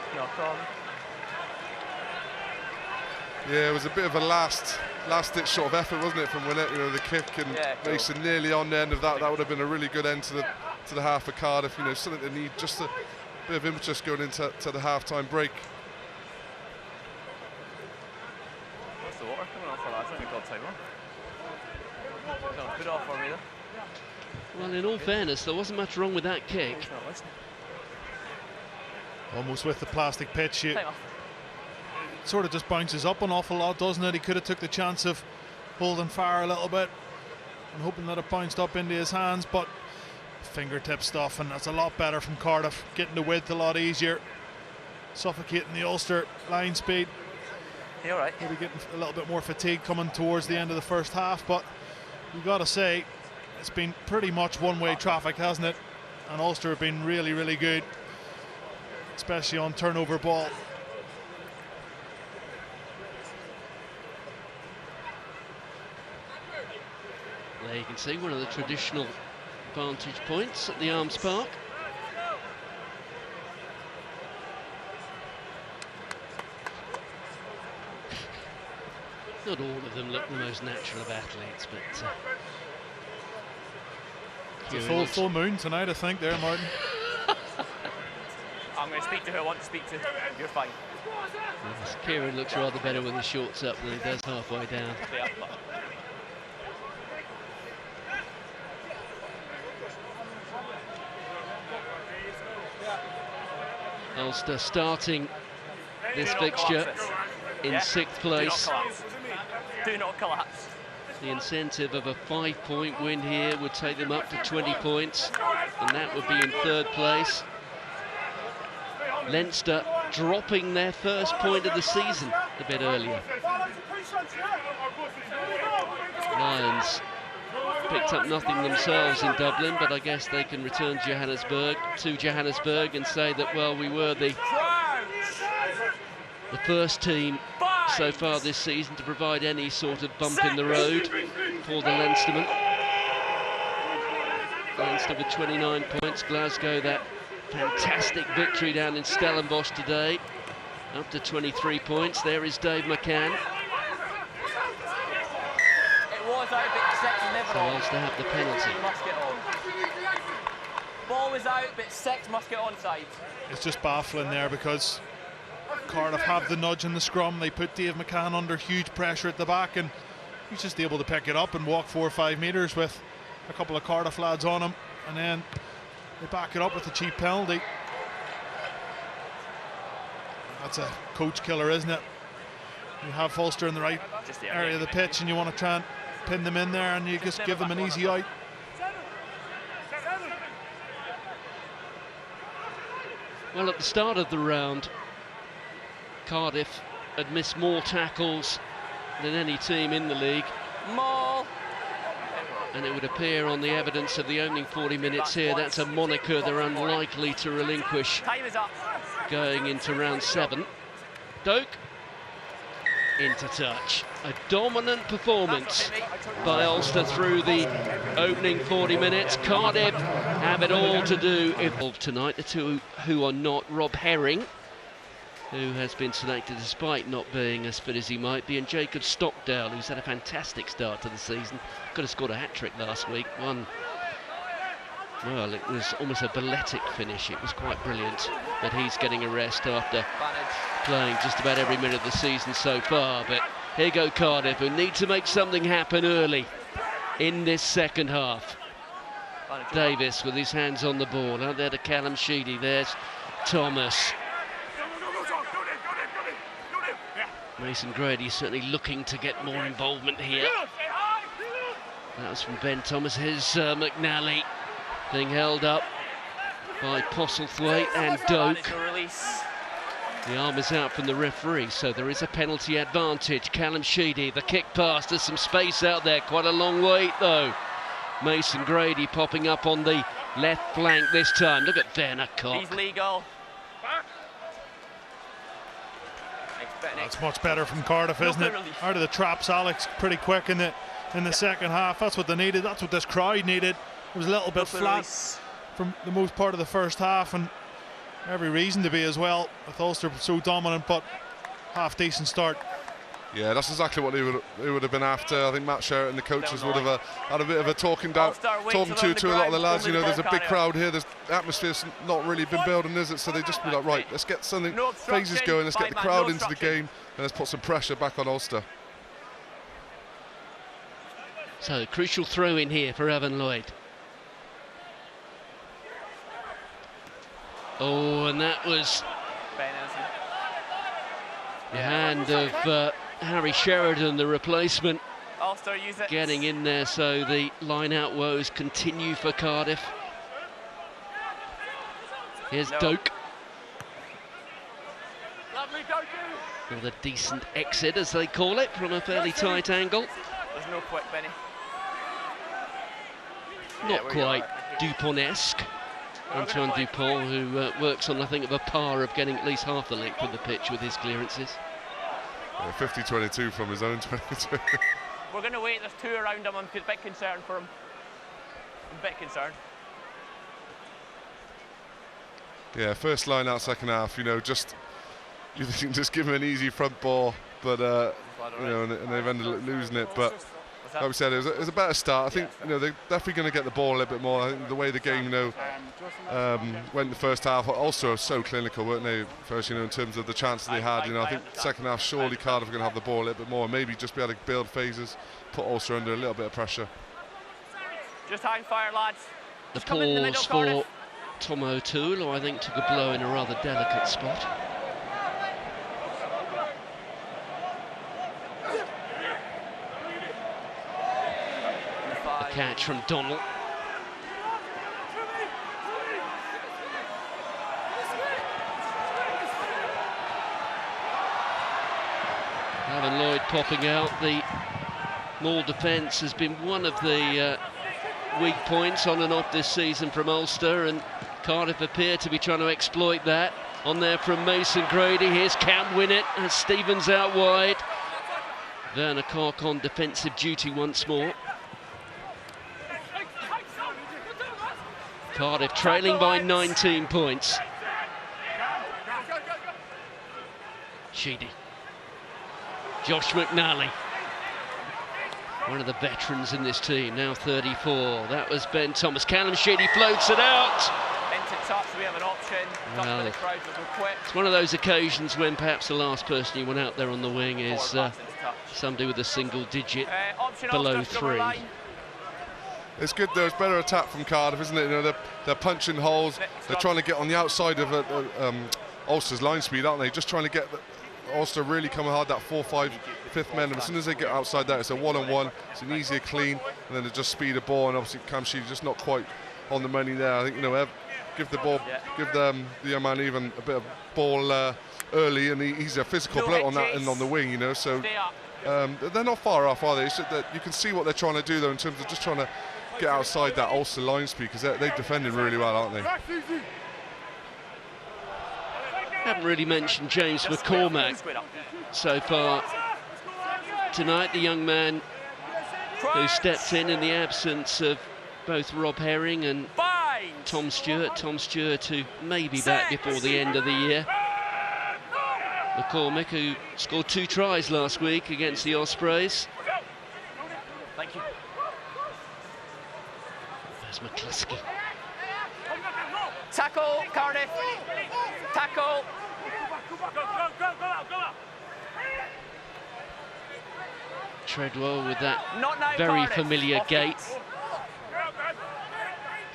Yeah, it was a bit of a last-ditch sort of effort, wasn't it, from Winnett? You know, the kick, and Mason nearly on the end of that. That would have been a really good end to the half for Cardiff. You know, something they need, just a bit of impetus going into the half-time break. time on. Put it off for me though. Well, in all fairness, there wasn't much wrong with that kick. He's not listening. Almost with the plastic pitch, it Time off. sort of just bounces up an awful lot, doesn't it? He could have took the chance of holding fire a little bit and hoping that it bounced up into his hands, but fingertip stuff, and that's a lot better from Cardiff, getting the width a lot easier, suffocating the Ulster line speed. You alright? Maybe getting a little bit more fatigue coming towards the end of the first half, but you got to say it's been pretty much one-way traffic, hasn't it? And Ulster have been really, really good, especially on turnover ball. There you can see one of the traditional vantage points at the Arms Park. Not all of them look the most natural of athletes, but It's a full moon tonight, I think, there, Martin. I'm going to speak to who I want to speak to. You're fine. yes, Kieran looks rather better with his shorts up than he does halfway down. Yeah. Ulster starting this fixture in 6th place. Do not collapse. The incentive of a 5-point win here would take them up to 20 points, and that would be in 3rd place. Leinster dropping their first point of the season a bit earlier. Lions picked up nothing themselves in Dublin, but I guess they can return to Johannesburg and say that, well, we were the first team so far this season to provide any sort of bump in the road for the Leinstermen. Leinster with 29 points, Glasgow that fantastic victory down in Stellenbosch today, up to 23 points. There is Dave McCann. It was out, but Sex never So on. Ulster have the penalty. Must get on. Ball was out, but Sex must get onside. It's just baffling there because Cardiff have the nudge in the scrum. They put Dave McCann under huge pressure at the back, and he's just able to pick it up and walk 4 or 5 metres with a couple of Cardiff lads on him, and then they back it up with a cheap penalty. That's a coach killer, isn't it? You have Ulster in the right area of the pitch and you want to try and pin them in there, and you just give them an easy out. Well, at the start of the round, Cardiff had missed more tackles than any team in the league. Maul. And it would appear on the evidence of the opening 40 minutes here, that's a moniker they're unlikely to relinquish Time is up. going into round 7. Doak into touch. A dominant performance by Ulster through the opening 40 minutes. Cardiff have it all to do if tonight. The two who are not, Rob Herring, who has been selected despite not being as fit as he might be, and Jacob Stockdale, who's had a fantastic start to the season. Could have scored a hat-trick last week. Well, it was almost a balletic finish. It was quite brilliant, but he's getting a rest after playing just about every minute of the season so far. But here go Cardiff, who need to make something happen early in this second half. Davis with his hands on the ball. Out there to Callum Sheedy. There's Thomas. Mason Grady certainly looking to get more involvement here. That was from Ben Thomas. Here's McNally being held up by Postlethwaite and Doak. The arm is out from the referee, so there is a penalty advantage. Callum Sheedy, the kick pass, there's some space out there, quite a long wait though. Mason Grady popping up on the left flank this time. Look at Werner Koch. He's legal. That's much better from Cardiff, isn't it? Out of the traps, Alex, pretty quick in the second half. That's what they needed. That's what this crowd needed. It was a little bit flat from the most part of the first half, and every reason to be as well, with Ulster so dominant, but half decent start. Yeah, that's exactly what they would have been after. I think Matt Sherritt and the coaches would have had a bit of a talking to a lot of the lads. You know, there's a big crowd here. There's atmosphere's not really been building, is it? So they just be like, right, let's get something phases going. Let's get the crowd into the game, and let's put some pressure back on Ulster. So, crucial throw in here for Evan Lloyd. Oh, and that was the hand of Harry Sheridan, the replacement, Ulster, use it. getting in there, so the line-out woes continue for Cardiff. Here's Doak. Lovely, Doak. With a decent exit, as they call it, from a fairly tight angle. There's no quick, Benny. Not quite Dupont-esque. Antoine Dupont, who works on nothing of a par of getting at least half the length of the pitch with his clearances. 50-22 from his own 22. We're going to wait, there's two around him. I'm a bit concerned for him. I'm a bit concerned. Yeah, first line out, second half, you know, just you think just give him an easy front ball, but you know, and they've ended up losing it. But like we said, it was a better start. I think you know they're definitely going to get the ball a little bit more. I think the way the game, you know, went in the first half, also so clinical, weren't they? First, you know, in terms of the chances they had. You know, I think second half, surely Cardiff are going to have the ball a little bit more, and maybe just be able to build phases, put Ulster under a little bit of pressure. Just hang fire, lads. The pause for Tom O'Toole, who I think took a blow in a rather delicate spot. A catch from Donald. Evan Lloyd popping out. The Maul defence has been one of the weak points on and off this season from Ulster, and Cardiff appear to be trying to exploit that. On there from Mason Grady. Here's Cam Winnett as Stevens out wide. Werner Cork on defensive duty once more. Cardiff trailing by 19 points. Sheedy. Josh McNally. One of the veterans in this team, now 34. That was Ben Thomas. Callum Sheedy floats it out. Into touch, we have an option. Well, it's one of those occasions when perhaps the last person you want out there on the wing is somebody with a single digit below 3. It's good though, it's better attack from Cardiff, isn't it? You know, they're punching holes, they're trying to get on the outside of Ulster's line speed, aren't they? Just trying to get Ulster really coming hard, that 4-5, 5th men. As soon as they get outside that, it's a one-on-one, it's an easier clean, and then they just speed a ball, and obviously Cam Sheedy just not quite on the money there. I think, you know, give the ball, give the young man even a bit of ball early, and he's a physical bloke on that and on the wing, you know, so they're not far off, are they? It's just that you can see what they're trying to do though in terms of just trying to get outside that Ulster line speed, because they've defended really well, aren't they? Haven't really mentioned James McCormack so far tonight, the young man who stepped in the absence of both Rob Herring and Tom Stewart. Tom Stewart, who may be back before the end of the year. McCormack, who scored 2 tries last week against the Ospreys. Thank you. There's McCluskey. Tackle, Cardiff. Tackle. Treadwell with that very familiar gait.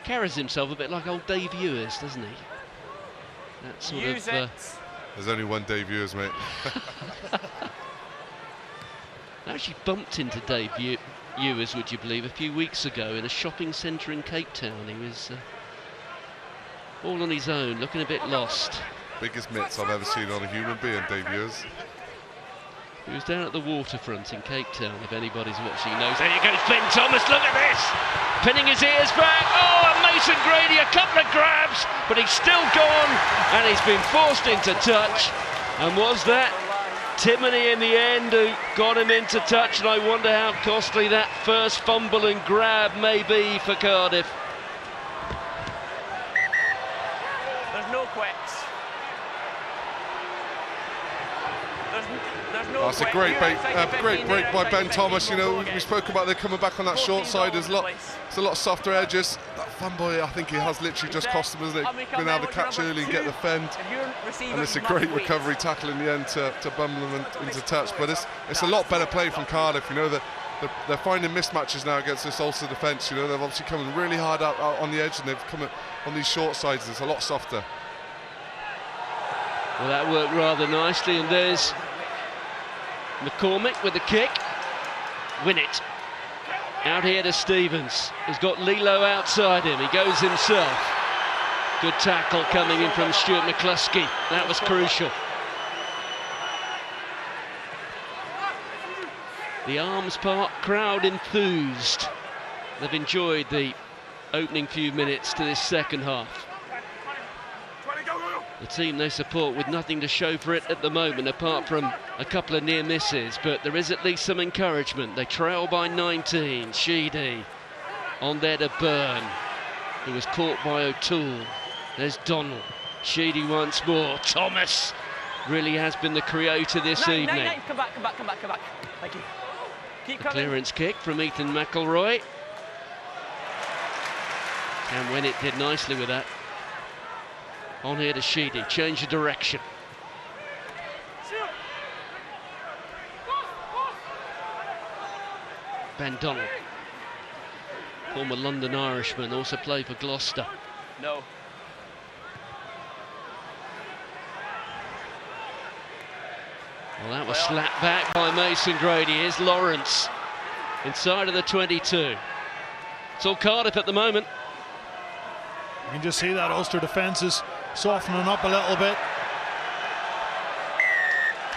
Carries himself a bit like old Dave Ewers, doesn't he? That sort of. There's only one Dave Ewers, mate. I actually bumped into Dave Ewers, would you believe, a few weeks ago in a shopping centre in Cape Town. He was all on his own, looking a bit lost. Biggest mitts I've ever seen on a human being, Dave Ewers. He was down at the waterfront in Cape Town, if anybody's watching knows. There goes Ben Thomas, look at this! Pinning his ears back, oh, and Mason Grady, a couple of grabs, but he's still gone, and he's been forced into touch. And was that Timoney in the end who got him into touch? And I wonder how costly that first fumble and grab may be for Cardiff. There's no quicks. That's a great break by Ben Thomas. You know, we spoke about they're coming back on that short side. There's a lot softer edges. That fumble, I think it has literally just cost them, isn't it? Been able to catch early and get the fend. And it's a great recovery tackle in the end to bumble them into touch. But it's a lot better play from Cardiff. You know, that they're finding mismatches now against this Ulster defence. You know, they've obviously come really hard out on the edge, and they've come on these short sides. It's a lot softer. Well, that worked rather nicely, and there's McCormick with the kick. Win it. Out here to Stevens. He's got Lilo outside him. He goes himself. Good tackle coming in from Stuart McCluskey. That was crucial. The Arms Park crowd enthused. They've enjoyed the opening few minutes to this second half. The team they support with nothing to show for it at the moment, apart from a couple of near misses, but there is at least some encouragement. They trail by 19. Sheedy on there to Byrne, who was caught by O'Toole. There's Donald. Sheedy once more. Thomas really has been the creator this evening. Come back. Thank you. Keep coming. Clearance kick from Ethan McElroy. And when it did nicely with that. On here to Sheedy, change of direction. Ben Donald, former London Irishman, also played for Gloucester. No. Well, that was slapped back by Mason Grady. Here's Lawrence inside of the 22. It's all Cardiff at the moment. You can just see that Ulster defence is softening up a little bit.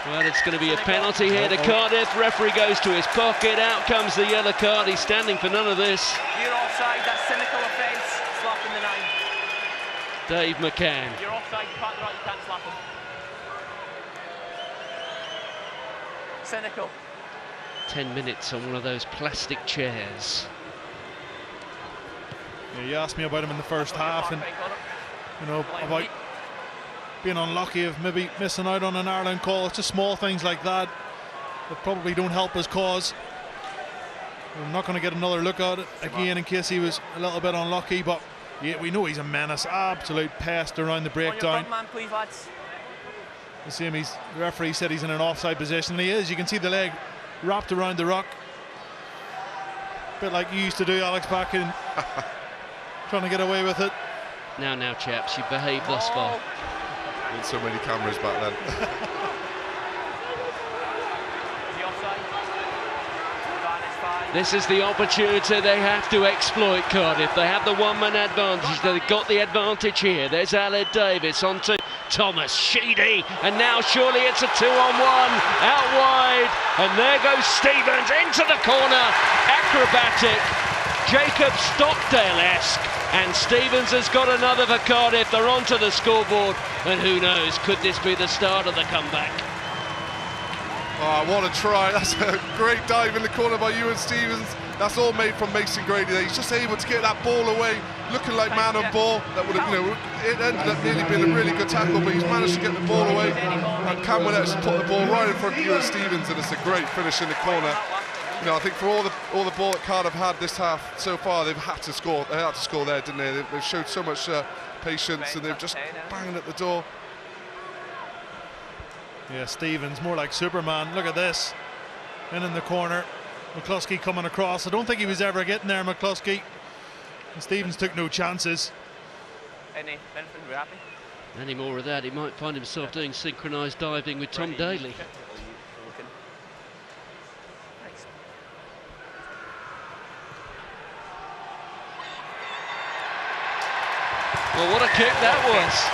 Well, it's going to be a penalty here to Cardiff. Referee goes to his pocket. Out comes the yellow card. He's standing for none of this. You're offside. That's cynical offence. Slapping the 9. Dave McCann. You're offside. You can't slap him. Cynical. 10 minutes on one of those plastic chairs. Yeah, you asked me about him in the first half, and you know, about being unlucky of maybe missing out on an Ireland call. It's just small things like that probably don't help his cause. We're not going to get another look at it again in case he was a little bit unlucky, but yeah, we know he's a menace, absolute pest around the breakdown. Man, please, lads. You see him, the referee said he's in an offside position, and he is. You can see the leg wrapped around the ruck. A bit like you used to do, Alex, back in trying to get away with it. Now, chaps, you behaved thus far. Not so many cameras back then. This is the opportunity they have to exploit, Cardiff. They have the one-man advantage. They've got the advantage here. There's Aled Davis onto Thomas, Sheedy, and now surely it's a 2-on-1 out wide, and there goes Stevens into the corner. Acrobatic, Jacob Stockdale-esque, and Stevens has got another for Cardiff. They're onto the scoreboard, and who knows, could this be the start of the comeback? Oh, what a try. That's a great dive in the corner by Ewan Stevens. That's all made from Mason Grady there. He's just able to get that ball away, looking like man on ball. That would have, it ended up nearly being a really good tackle, but he's managed to get the ball away. And Cameron just put the ball right in front of Ewan Stevens, and it's a great finish in the corner. You know, I think for all the ball that Cardiff had this half so far, they've had to score. They had to score there, didn't they? They've showed so much patience, and they've just banged at the door. Yeah, Stevens, more like Superman. Look at this. In the corner. McCluskey coming across. I don't think he was ever getting there, McCluskey. And Stevens took no chances. Any more of that, he might find himself doing synchronised diving with Tom Daly. Well, what a kick that was.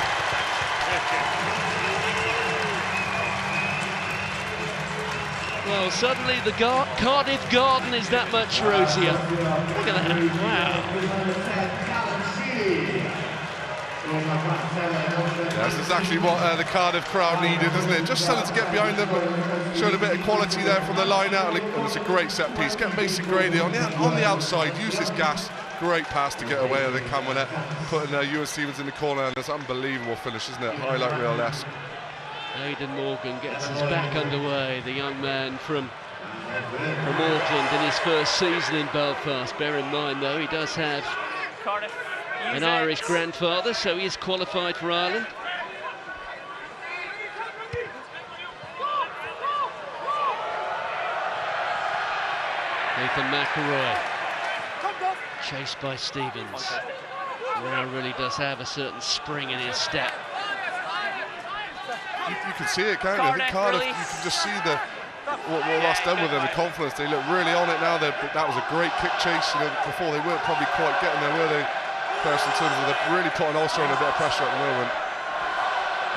Well, suddenly the Cardiff garden is that much rosier. Look at that, wow. Yeah, that's exactly what the Cardiff crowd needed, isn't it? Just something to get behind them, showed a bit of quality there from the line out, and it's a great set piece. Get Mason Grady on the outside, use his gas. Great pass to get away with it, Cameron, putting Ewan Stevens in the corner, and it's an unbelievable finish, isn't it? Highlight reel-esque. Aidan Morgan gets us back underway, the young man from Auckland in his first season in Belfast. Bear in mind, though, he does have an Irish grandfather, so he is qualified for Ireland. Nathan McElroy, chased by Stevens. Now really does have a certain spring in his step. You can see it, can't you? I think Cardiff, you can just see what that's done with them, the confidence. They look really on it now. That was a great kick chase. You know, before they weren't probably quite getting there, were they? First, in terms of they're really putting Ulster under a bit of pressure at the moment.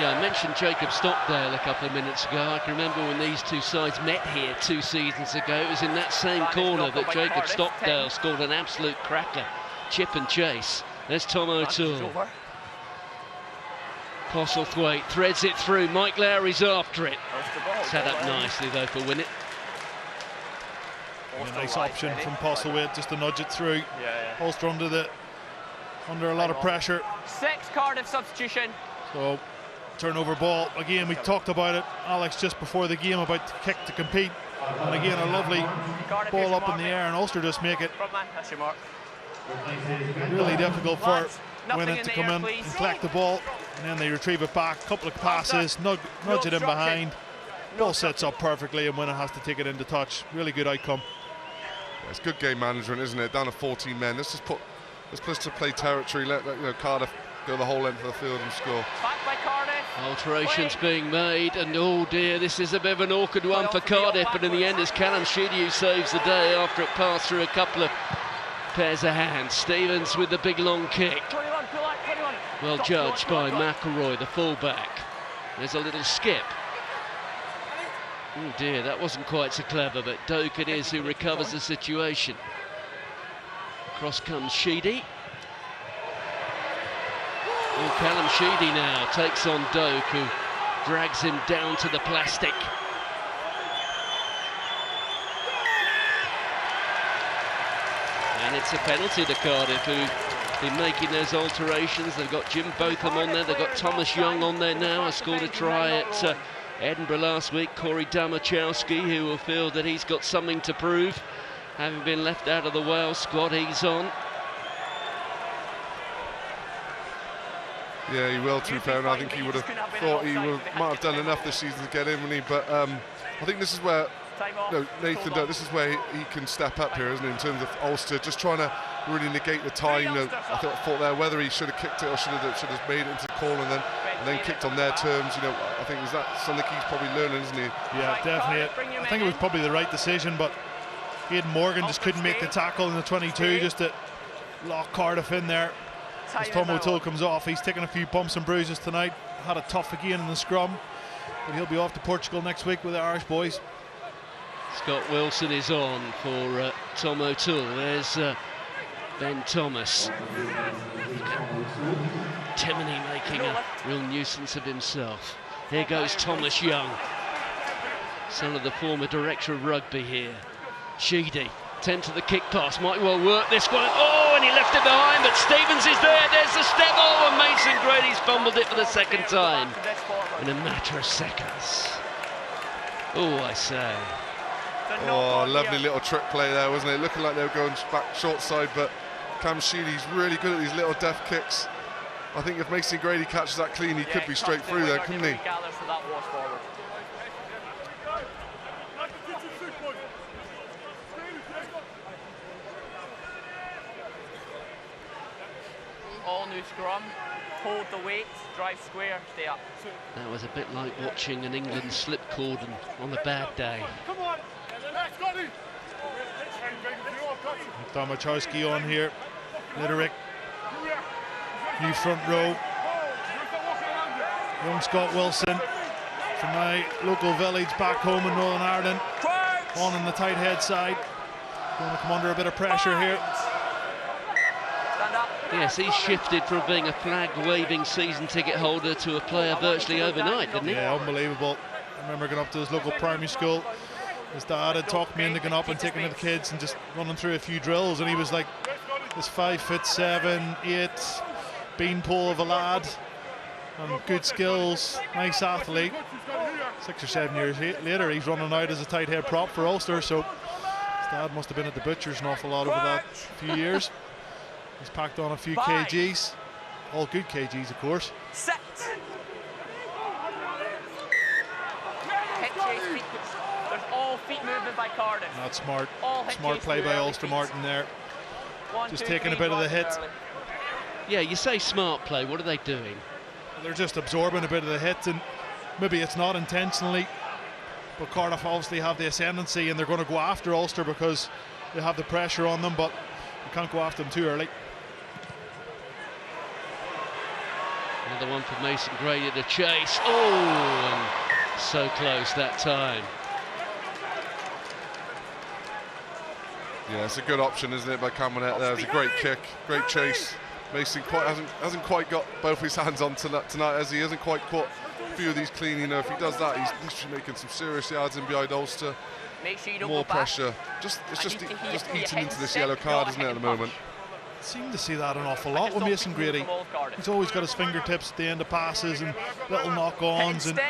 Yeah, I mentioned Jacob Stockdale a couple of minutes ago. I can remember when these two sides met here 2 seasons ago. It was in that same corner that Jacob Stockdale scored an absolute cracker. Chip and chase. There's Tom O'Toole. Postlethwaite threads it through. Mike Lowry's after it. Set up nicely though for Winnett. A nice option from Postlethwaite just to nudge it through. Ulster under a lot of pressure. 6 Cardiff substitution. So turnover ball again. We talked about it, Alex, just before the game about the kick to compete. And again, a lovely ball up in the air, and Ulster just make it really difficult for Winnett to come in and collect the ball, and then they retrieve it back. Couple of passes, nudge it in behind. Ball sets up perfectly, and Winnett has to take it into touch. Really good outcome. Yeah, it's good game management, isn't it? Down to 14 men. Let's put us to play territory. Let Cardiff go the whole length of the field and score. Back by Cardiff. Alterations being made, and oh dear, this is a bit of an awkward one for Cardiff, but in the end it's Callum Sheedy who saves the day after it passed through a couple of pairs of hands. Stevens with the big long kick. Well judged by McElroy, the fullback. There's a little skip. Oh dear, that wasn't quite so clever, but Doak it is who recovers the situation. Across comes Sheedy. Oh, Callum Sheedy now takes on Doak, who drags him down to the plastic. And it's a penalty to Cardiff, who've been making those alterations. They've got Jim Botham on there, they've got Thomas Young on there now. I scored a try at Edinburgh last week. Corey Damachowski, who will feel that he's got something to prove. Having been left out of the Wales squad, he's on. Yeah, he will, to be fair, and I think he would have thought might have done enough this season to get in, wouldn't he? But I think this is where Nathan Doak, this is where he can step up here, isn't he, in terms of Ulster, just trying to really negate the time. I thought there whether he should have kicked it or should have made it into the call and then kicked on their terms. I think is that something he's probably learning, isn't he? Yeah, definitely. I think it was probably the right decision, but Aidan Morgan just couldn't make the tackle in the 22 just to lock Cardiff in there. As Tom O'Toole comes off, he's taken a few bumps and bruises tonight. Had a tough again in the scrum, but he'll be off to Portugal next week with the Irish boys. Scott Wilson is on for Tom O'Toole. There's Ben Thomas. Timoney making a real nuisance of himself. Here goes Thomas Young, son of the former director of rugby here. Sheedy, 10 to the kick pass, might well work this one. Oh, and he left it behind, but Stevens is there. There's the step. Oh, and Mason Grady's fumbled it for the second time in a matter of seconds. Oh, I say. Oh, lovely little trick play there, wasn't it? Looking like they were going back short side, but Cam Sheedy's really good at these little deft kicks. I think if Mason Grady catches that clean, he could be straight through there, couldn't he? All new scrum, hold the weight, drive square, stay up. That was a bit like watching an England slip cordon on a bad day. Damachowski on here. Literick. New front row. Young Scott Wilson from my local village back home in Northern Ireland. On the tight head side. Going to come under a bit of pressure here. Yes, he shifted from being a flag-waving season ticket holder to a player virtually overnight, didn't he? Yeah, unbelievable. I remember going up to his local primary school. His dad had talked me into going up and taking the kids and just running through a few drills, and he was like this 5'7", 8" beanpole of a lad, and good skills, nice athlete. 6 or 7 years later, he's running out as a tight head prop for Ulster, so his dad must have been at the butchers an awful lot over that few years. He's packed on a few kgs, all good kgs, of course. Set. was all feet movement by Cardiff. Not smart. All Smart play by Ulster Martin there. Just taking a bit of the hit. Yeah, you say smart play. What are they doing? They're just absorbing a bit of the hit, and maybe it's not intentionally, but Cardiff obviously have the ascendancy and they're going to go after Ulster because they have the pressure on them, but you can't go after them too early. Another one for Mason Grady to chase. Oh, and so close that time. Yeah, it's a good option, isn't it, by Cameron there. It's a great kick, great chase. Mason hasn't quite got both his hands on tonight, as he hasn't quite caught a few of these clean. You know, if he does that, he's literally making some serious yards in behind Ulster. Make sure you don't More go back. pressure. It's just eating into this yellow card, isn't it, at the moment? Seem to see that an awful lot with Mason Grady. He's always got his fingertips at the end of passes and little knock-ons, and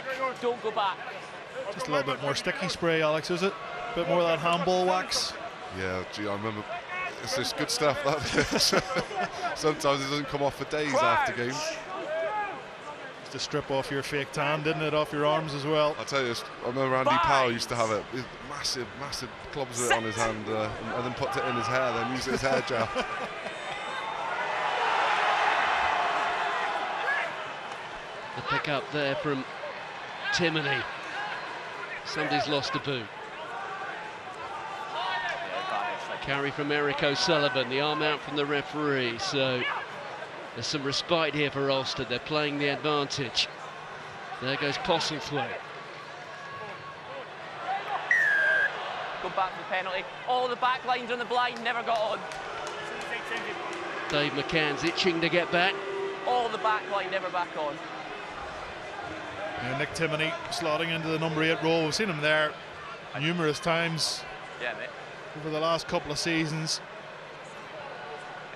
don't go back. just a little bit more sticky spray, Alex, is it? A bit more of that handball wax. Yeah, gee, I remember. It's just good stuff, that. Sometimes it doesn't come off for days after games. Just to strip off your fake tan, didn't it, off your arms as well. I'll tell you, I remember Andy Powell used to have it. Massive clubs of it on his hand, and then put it in his hair, then use it as hair gel. The pick up there from Timoney. Somebody's lost a boot. Carry from Eric O'Sullivan, the arm out from the referee, so there's some respite here for Ulster. They're playing the advantage. There goes Postlethwaite. Go back for the penalty. All the back lines on the blind never got on. Dave McCann's itching to get back. All the back line never back on. Yeah, Nick Timoney slotting into the number 8 role. We've seen him there numerous times. Yeah, mate. Over the last couple of seasons.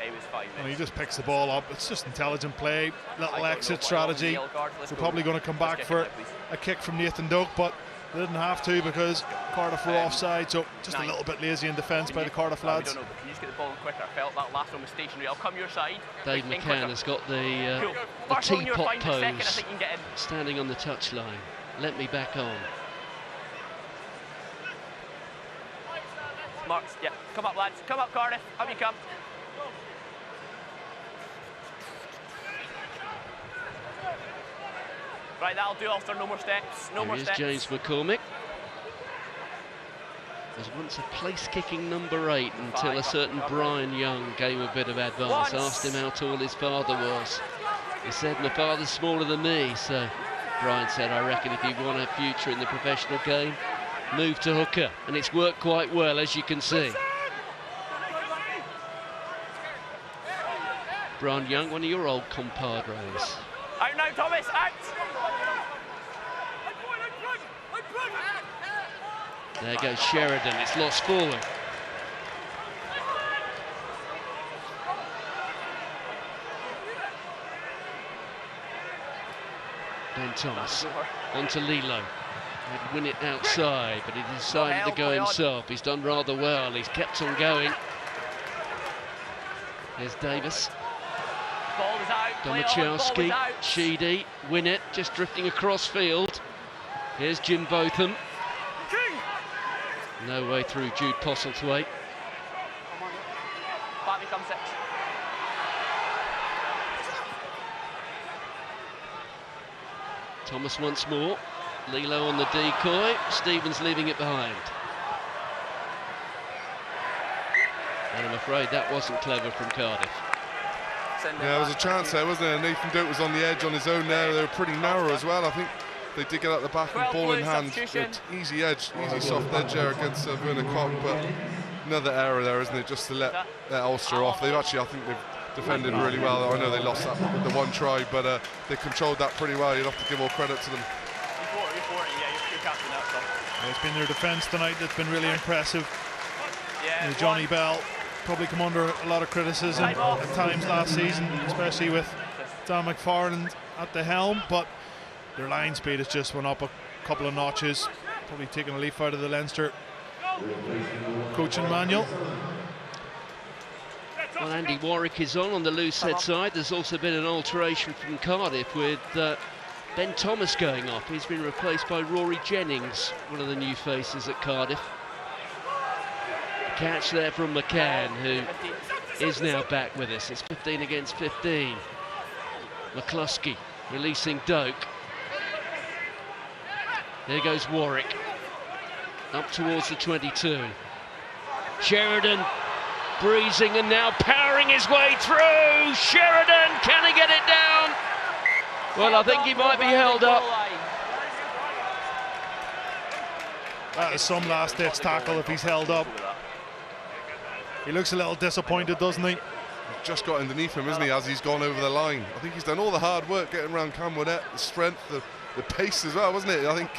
He was fine, mate. And he just picks the ball up. It's just intelligent play, little exit strategy. We're probably going to come back for a kick from Nathan Doak, but they didn't have to because Cardiff were offside, so just a little bit lazy in defence by the Cardiff lads. I don't know, but can you just get the ball in quicker? I felt that last one was stationary. I'll come your side. Dave McCann has got the teapot pose, standing on the touchline. Let me back on. Marks, yeah, come up, lads. Come up, Cardiff. Up you come. Right, that'll do, Ulster. No more steps. No more steps. James McCormick. Was once a place-kicking number 8 until a certain Brian Young gave him a bit of advice. Asked him how tall his father was. He said, "My father's smaller than me." So Brian said, "I reckon if you want a future in the professional game, move to hooker," and it's worked quite well, as you can see. Brian Young, one of your old compadres. Out now, Thomas, out! There goes Sheridan, it's lost forward. Ben Thomas, onto Lilo. He'd win it outside, but he decided to go himself. He's done rather well. He's kept on going. There's Davis. Ball is out. Domachowski, Sheedy, win it, just drifting across field. Here's Jim Botham. No way through Jude Postlethwaite. Back becomes 6. Thomas once more. Lilo on the decoy. Stevens leaving it behind. And I'm afraid that wasn't clever from Cardiff. Yeah, there was a chance there, wasn't there? Nathan Doak was on the edge on his own there. They were pretty narrow as well. I think they did get out the back and ball in hand. Easy edge, easy soft edge there against Werner Koch, but another error there, isn't it? Just to let Ulster off. They've actually, I think they've defended really well. I know they lost that with the one try, but they controlled that pretty well. You'd have to give all credit to them. It's been their defence tonight that's been really impressive. Johnny Bell probably come under a lot of criticism at times last season, especially with Dan McFarland at the helm, but their line speed has just went up a couple of notches, probably taking a leaf out of the Leinster coaching manual. Well, Andy Warwick is on the loose head side. There's also been an alteration from Cardiff with Ben Thomas going off. He's been replaced by Rory Jennings, one of the new faces at Cardiff. Catch there from McCann, who is now back with us. It's 15 against 15. McCluskey releasing Doak. There goes Warwick. Up towards the 22. Sheridan breezing and now powering his way through. Sheridan, can he get it down? Well, I think he might be held up. That is some last-ditch tackle if he's held up. He looks a little disappointed, doesn't he? He's just got underneath him, isn't he, as he's gone over the line. I think he's done all the hard work getting around Cam Winnett, the strength, the pace as well, wasn't it? I think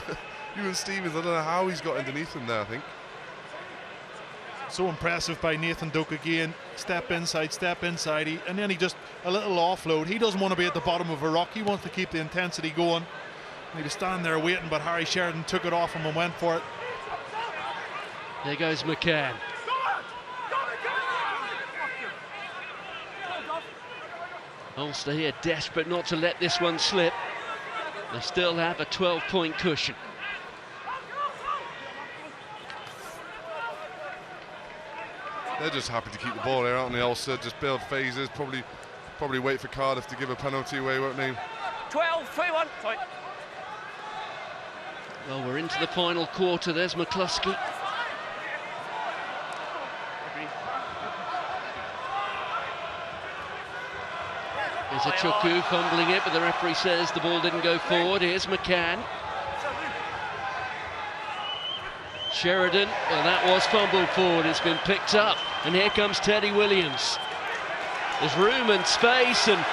Ewan Stevens, I don't know how he's got underneath him there, I think. So impressive by Nathan Doak again. Step inside, and then he just a little offload. He doesn't want to be at the bottom of a rock. He wants to keep the intensity going. And he was standing there waiting, but Harry Sheridan took it off him and went for it. There goes McCann. Ulster here desperate not to let this one slip. They still have a 12-point cushion. They're just happy to keep the ball here, aren't they, Ulster? Just build phases, probably wait for Cardiff to give a penalty away, won't they? 12, 21. Sorry. Well, we're into the final quarter. There's McCluskey. There's a Chuku fumbling it, but the referee says the ball didn't go forward. Here's McCann. Sheridan, well, that was fumbled forward. It's been picked up, and here comes Teddy Williams. There's room and space, and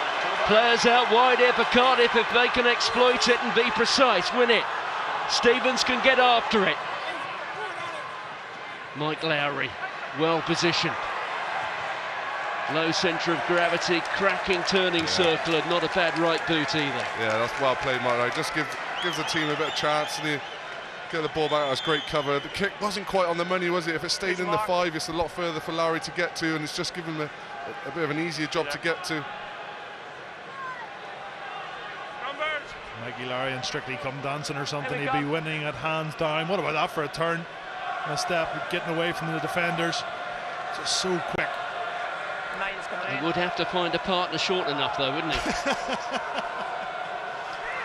players out wide here for Cardiff if they can exploit it and be precise, win it. Stevens can get after it. Mike Lowry, well positioned. Low centre of gravity, cracking turning circle, and not a bad right boot either. Yeah, that's well played, Mike Lowry. Just gives the team a bit of chance, and you get the ball back. That's great cover. The kick wasn't quite on the money, was it? If it stayed in the 5, it's a lot further for Lowry to get to, and it's just given him a bit of an easier job to get to. Mikey Lowry and Strictly come dancing or something. He'd be winning at hands down. What about that for a turn? A step, getting away from the defenders. Just so quick. He would have to find a partner short enough though, wouldn't he?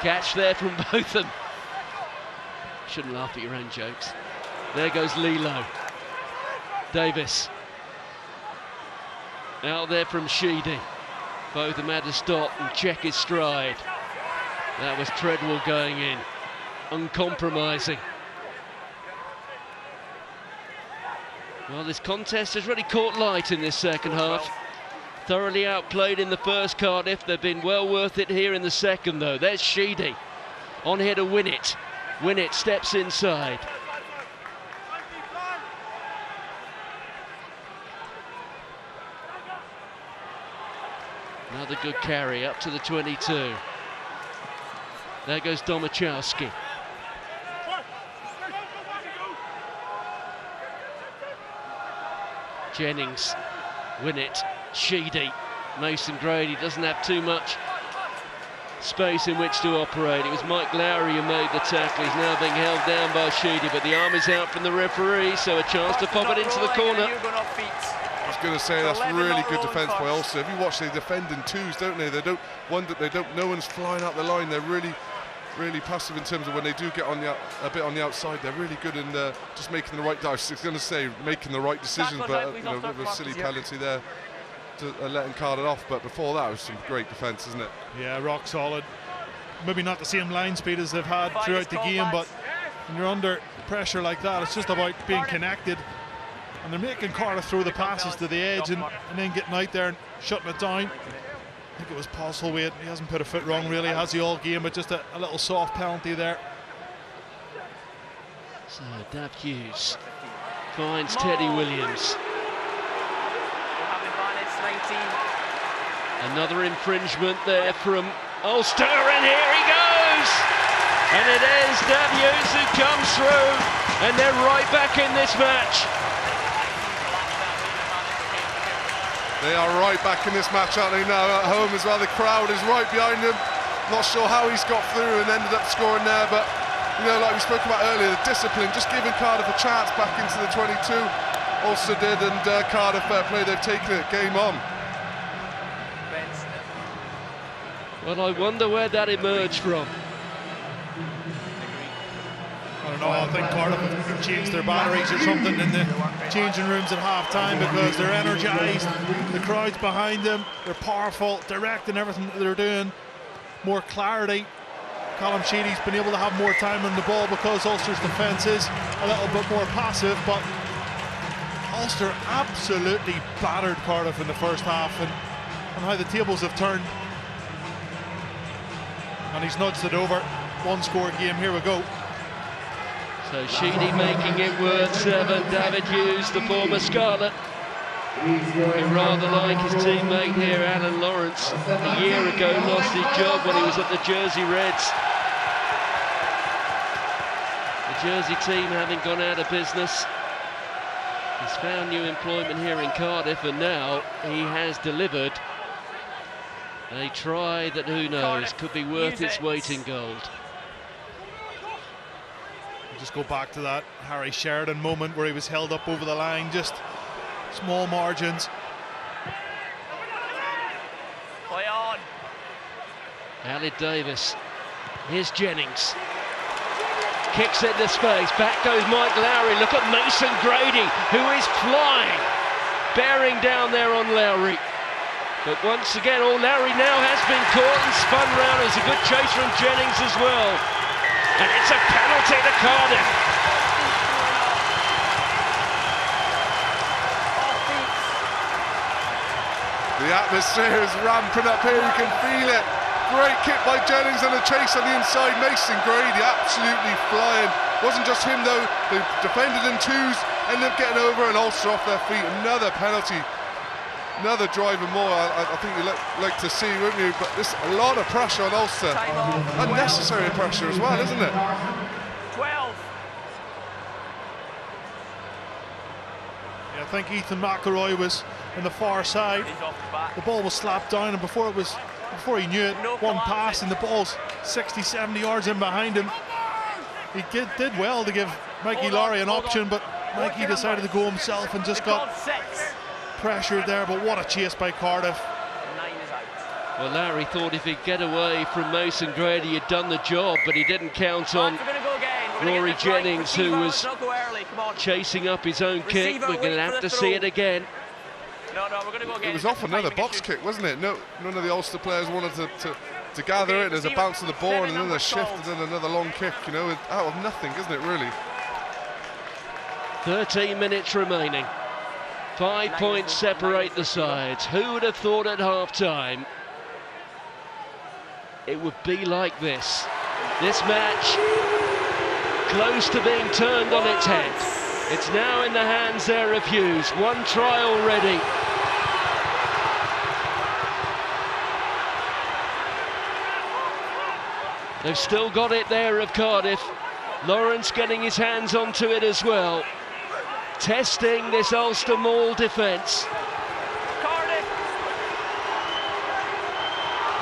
Catch there from both of them. Shouldn't laugh at your own jokes. There goes Lilo. Davis. Out there from Sheedy. Both of them had to stop and check his stride. That was Treadwell going in. Uncompromising. Well, this contest has really caught light in this second half. Thoroughly outplayed in the first, Cardiff. They've been well worth it here in the second, though. There's Sheedy on here to win it. Win it, steps inside. Another good carry up to the 22. There goes Domachowski. Jennings, win it. Sheedy, Mason Grady doesn't have too much space in which to operate. It was Mike Lowry who made the tackle. He's now being held down by Sheedy, but the arm is out from the referee, so a chance to pop it into the corner. I was going to say that's really good defence by Ulster. If you watch, they defend in twos, don't they? No one's flying out the line. They're really passive in terms of when they do get on a bit on the outside. They're really good in just making the right dives. I was going to say making the right decisions, but with a silly penalty there to letting Cardiff off. But before that, it was some great defence, isn't it? Yeah, rock solid. Maybe not the same line speed as they've had throughout the game, but when you're under pressure like that, it's just about being connected. And they're making Cardiff throw the passes to the edge and then getting out there and shutting it down. I think it was Postlethwaite. He hasn't put a foot wrong really, has he, all game, but just a little soft penalty there. So Dav Hughes finds Teddy Williams. Another infringement there from Ulster, and here he goes! And it is Dav Hughes who comes through, and they're right back in this match. They are right back in this match, aren't they, now at home as well. The crowd is right behind them. Not sure how he's got through and ended up scoring there, but you know, like we spoke about earlier, the discipline, just giving Cardiff a chance back into the 22. Ulster did, and Cardiff, fair play, they've taken it, game on. Well, I wonder where that emerged from. I don't know, I think Cardiff have changed their batteries or something in the changing rooms at half-time, because they're energised, the crowd's behind them, they're powerful, direct in everything that they're doing, more clarity. Callum Sheedy's been able to have more time on the ball because Ulster's defence is a little bit more passive, but Ulster absolutely battered Cardiff in the first half, and how the tables have turned. And he's nudged it over. One-score game, here we go. So Sheedy making it worth 7. David Hughes, the former Scarlet, rather like his teammate here, Alan Lawrence, a year ago lost his job when he was at the Jersey Reds. The Jersey team having gone out of business. He's found new employment here in Cardiff, and now he has delivered a try that, who knows, could be worth its weight in gold. Just go back to that Harry Sheridan moment where he was held up over the line, just small margins. Play on. Ali Davis. Here's Jennings. Kicks into space. Back goes Mike Lowry. Look at Mason Grady, who is flying, bearing down there on Lowry. But once again, Lowry now has been caught and spun round. There's a good chase from Jennings as well. And it's a penalty to Cardiff. The atmosphere is ramping up here, you can feel it. Great kick by Jennings and a chase on the inside. Mason Grady absolutely flying. Wasn't just him though, they defended in twos, ended up getting over, and Ulster off their feet. Another penalty, another drive and more. I think you'd like to see, wouldn't you? But there's a lot of pressure on Ulster. Unnecessary pressure as well, isn't it? 12. Yeah, I think Ethan McElroy was on the far side. The ball was slapped down, and before he knew it, one pass and the ball's 60-70 yards in behind him. He did well to give Mikey Lowry an option, but Mikey decided to go himself and just got pressured there. But what a chase by Cardiff. 9 is out. Well, Larry thought if he'd get away from Mason Grady, he'd done the job, but he didn't count on Rory Jennings, who was chasing up his own kick. We're going to have to see it again. No, we're going to go again. It was off another box kick, wasn't it? No, none of the Ulster players wanted to gather it. There's a bounce of the ball and then a shift and then another long kick, you know, out of nothing, isn't it, really? 13 minutes remaining. 5 points separate the sides. Who would have thought at half-time it would be like this? This match close to being turned on its head. It's now in the hands there of Hughes. One try already. They've still got it there of Cardiff. Lawrence getting his hands onto it as well. Testing this Ulster maul defence.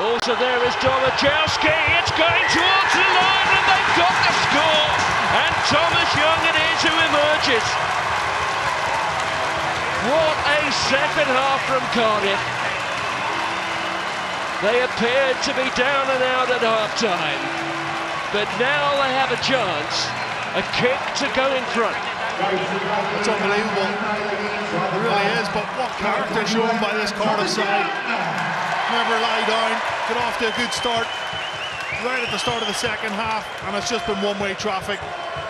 Also there is Domachowski. It's going towards the line and they've got the score. And Thomas Young it is who emerges. What a second half from Cardiff. They appeared to be down and out at half-time, but now they have a chance, a kick to go in front. It's unbelievable, it really is, but what character shown by this Cardiff side. Never lie down, get off to a good start right at the start of the second half, and it's just been one-way traffic.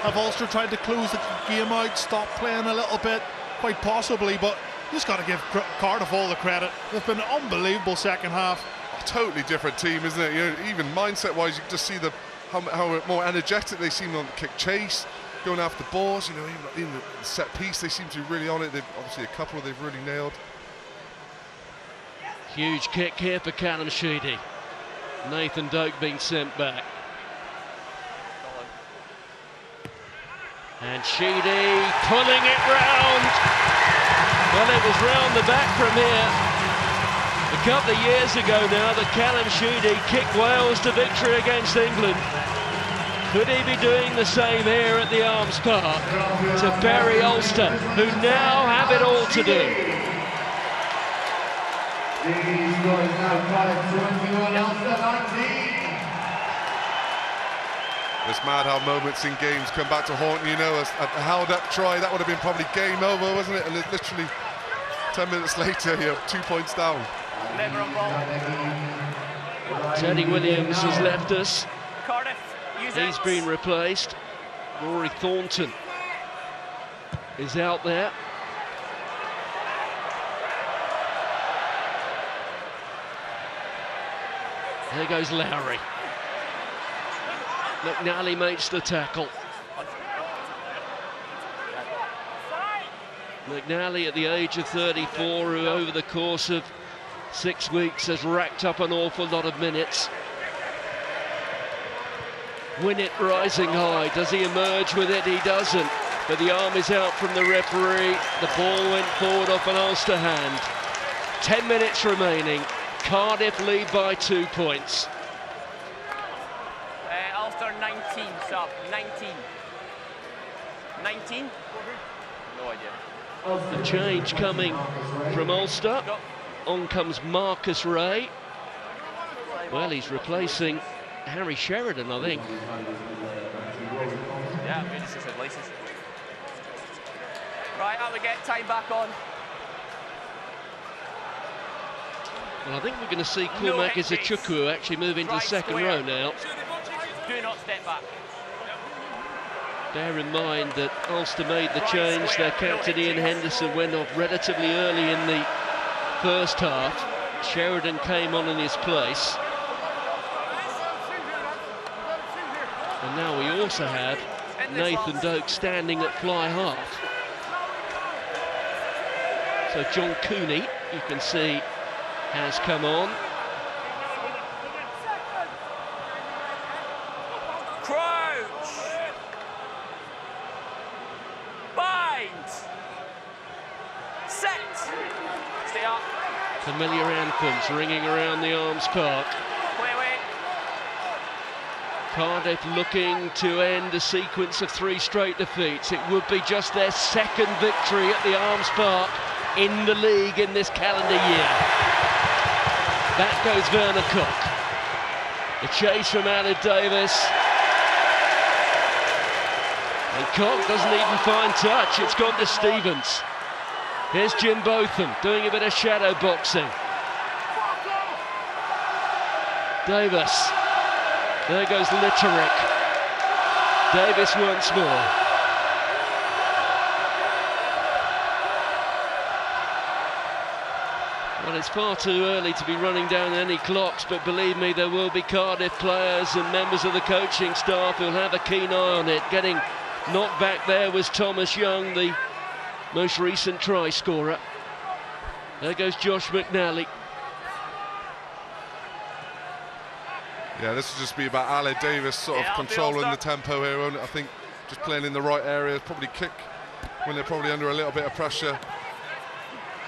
Have Ulster tried to close the game out, stop playing a little bit? Quite possibly, but you just got to give Cardiff all the credit. It's been an unbelievable second half. Totally different team, isn't it? You know, even mindset-wise, you can just see how more energetic they seem on the kick chase, going after balls. You know, even in the set piece, they seem to be really on it. They've obviously a couple they've really nailed. Huge kick here for Callum Sheedy. Nathan Doak being sent back. And Sheedy pulling it round. Well, it was round the back from here. The couple of years ago now that Callum Sheedy kicked Wales to victory against England. Could he be doing the same here at the Arms Park to bury Ulster, who now have it all to do? It's mad how moments in games come back to haunt you. You know, a held-up try, that would have been probably game over, wasn't it? And it literally 10 minutes later, you're 2 points down. Never on ball. Teddy Williams has left us. Cardiff, use He's it. been replaced. Rory Thornton is out there. There goes Lowry. McNally makes the tackle. McNally at the age of 34, who over the course of 6 weeks has racked up an awful lot of minutes. Winnett rising high. Does he emerge with it? He doesn't. But the arm is out from the referee. The ball went forward off an Ulster hand. 10 minutes remaining. Cardiff lead by 2 points. Ulster 19, sub, 19. 19? No idea. A change coming from Ulster. On comes Marcus Ray. Well, he's replacing Harry Sheridan, I think. Yeah, we just said laces. Right, how we get time back on. Well, I think we're going to see Cormac Izuchukwu actually move into the second row now. Do not step back. Bear in mind that Ulster made the change. Their captain Ian Henderson went off relatively early in the first half. Sheridan came on in his place. And now we also have Nathan Doak standing at fly half. So John Cooney, you can see, has come on. Crouch! Bind! Set! Stay up. Familiar anthems ringing around the Arms Park. Wait. Cardiff looking to end a sequence of 3 straight defeats. It would be just their second victory at the Arms Park in the league in this calendar year. Back goes Werner Cook. The chase from Aled Davis. And Cook doesn't even find touch. It's gone to Stevens. Here's Jim Botham doing a bit of shadow boxing. Davis. There goes Litterick. Davis once more. Well, it's far too early to be running down any clocks, but believe me, there will be Cardiff players and members of the coaching staff who'll have a keen eye on it. Getting knocked back there was Thomas Young, the most recent try scorer. There goes Josh McNally. Yeah, this will just be about Aled Davis sort of controlling the tempo here. I think just playing in the right areas, probably kick when they're probably under a little bit of pressure.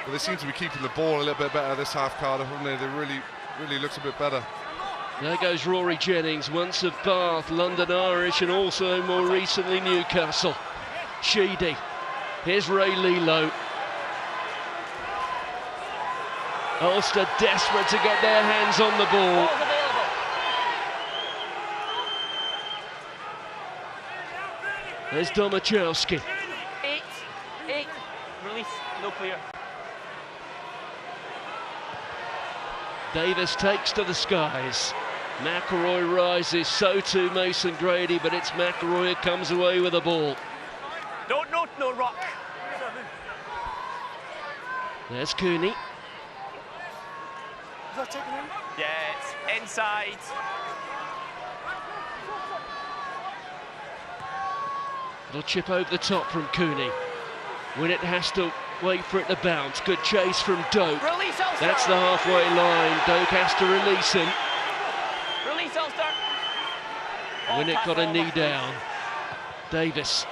But they seem to be keeping the ball a little bit better this half, Cardiff, haven't they? They really looks a bit better. There goes Rory Jennings, once of Bath, London Irish, and also more recently Newcastle. Sheedy. Here's Ray Lilo. Ulster desperate to get their hands on the ball. There's Domachowski. 8. Release. No clear. Davis takes to the skies. McElroy rises, so too Mason Grady, but it's McElroy who comes away with the ball. No rock. There's Cooney. Yeah, it's inside. Little chip over the top from Cooney. Winnett has to wait for it to bounce. Good chase from Doak. Release Ulster. That's the halfway line. Doak has to release him. Release Ulster. Winnett got a knee down. Davis.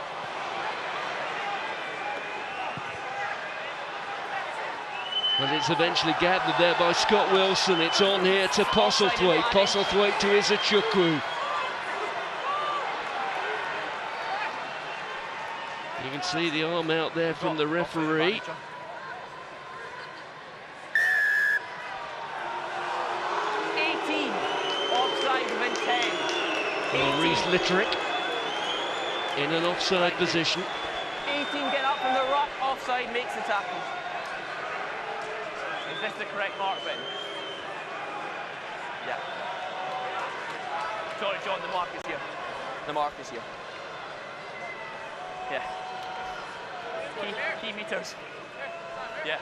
But it's eventually gathered there by Scott Wilson. It's on here to Postlethwaite. Postlethwaite to Izuchukwu. You can see the arm out there from the referee. Well, Reese Litterick in an offside position. 18, get up from the rock, offside, makes the tackle. Is this the correct mark, Ben? Yeah. Sorry, John, the mark is here. The mark is here. Yeah. Key meters. Yeah.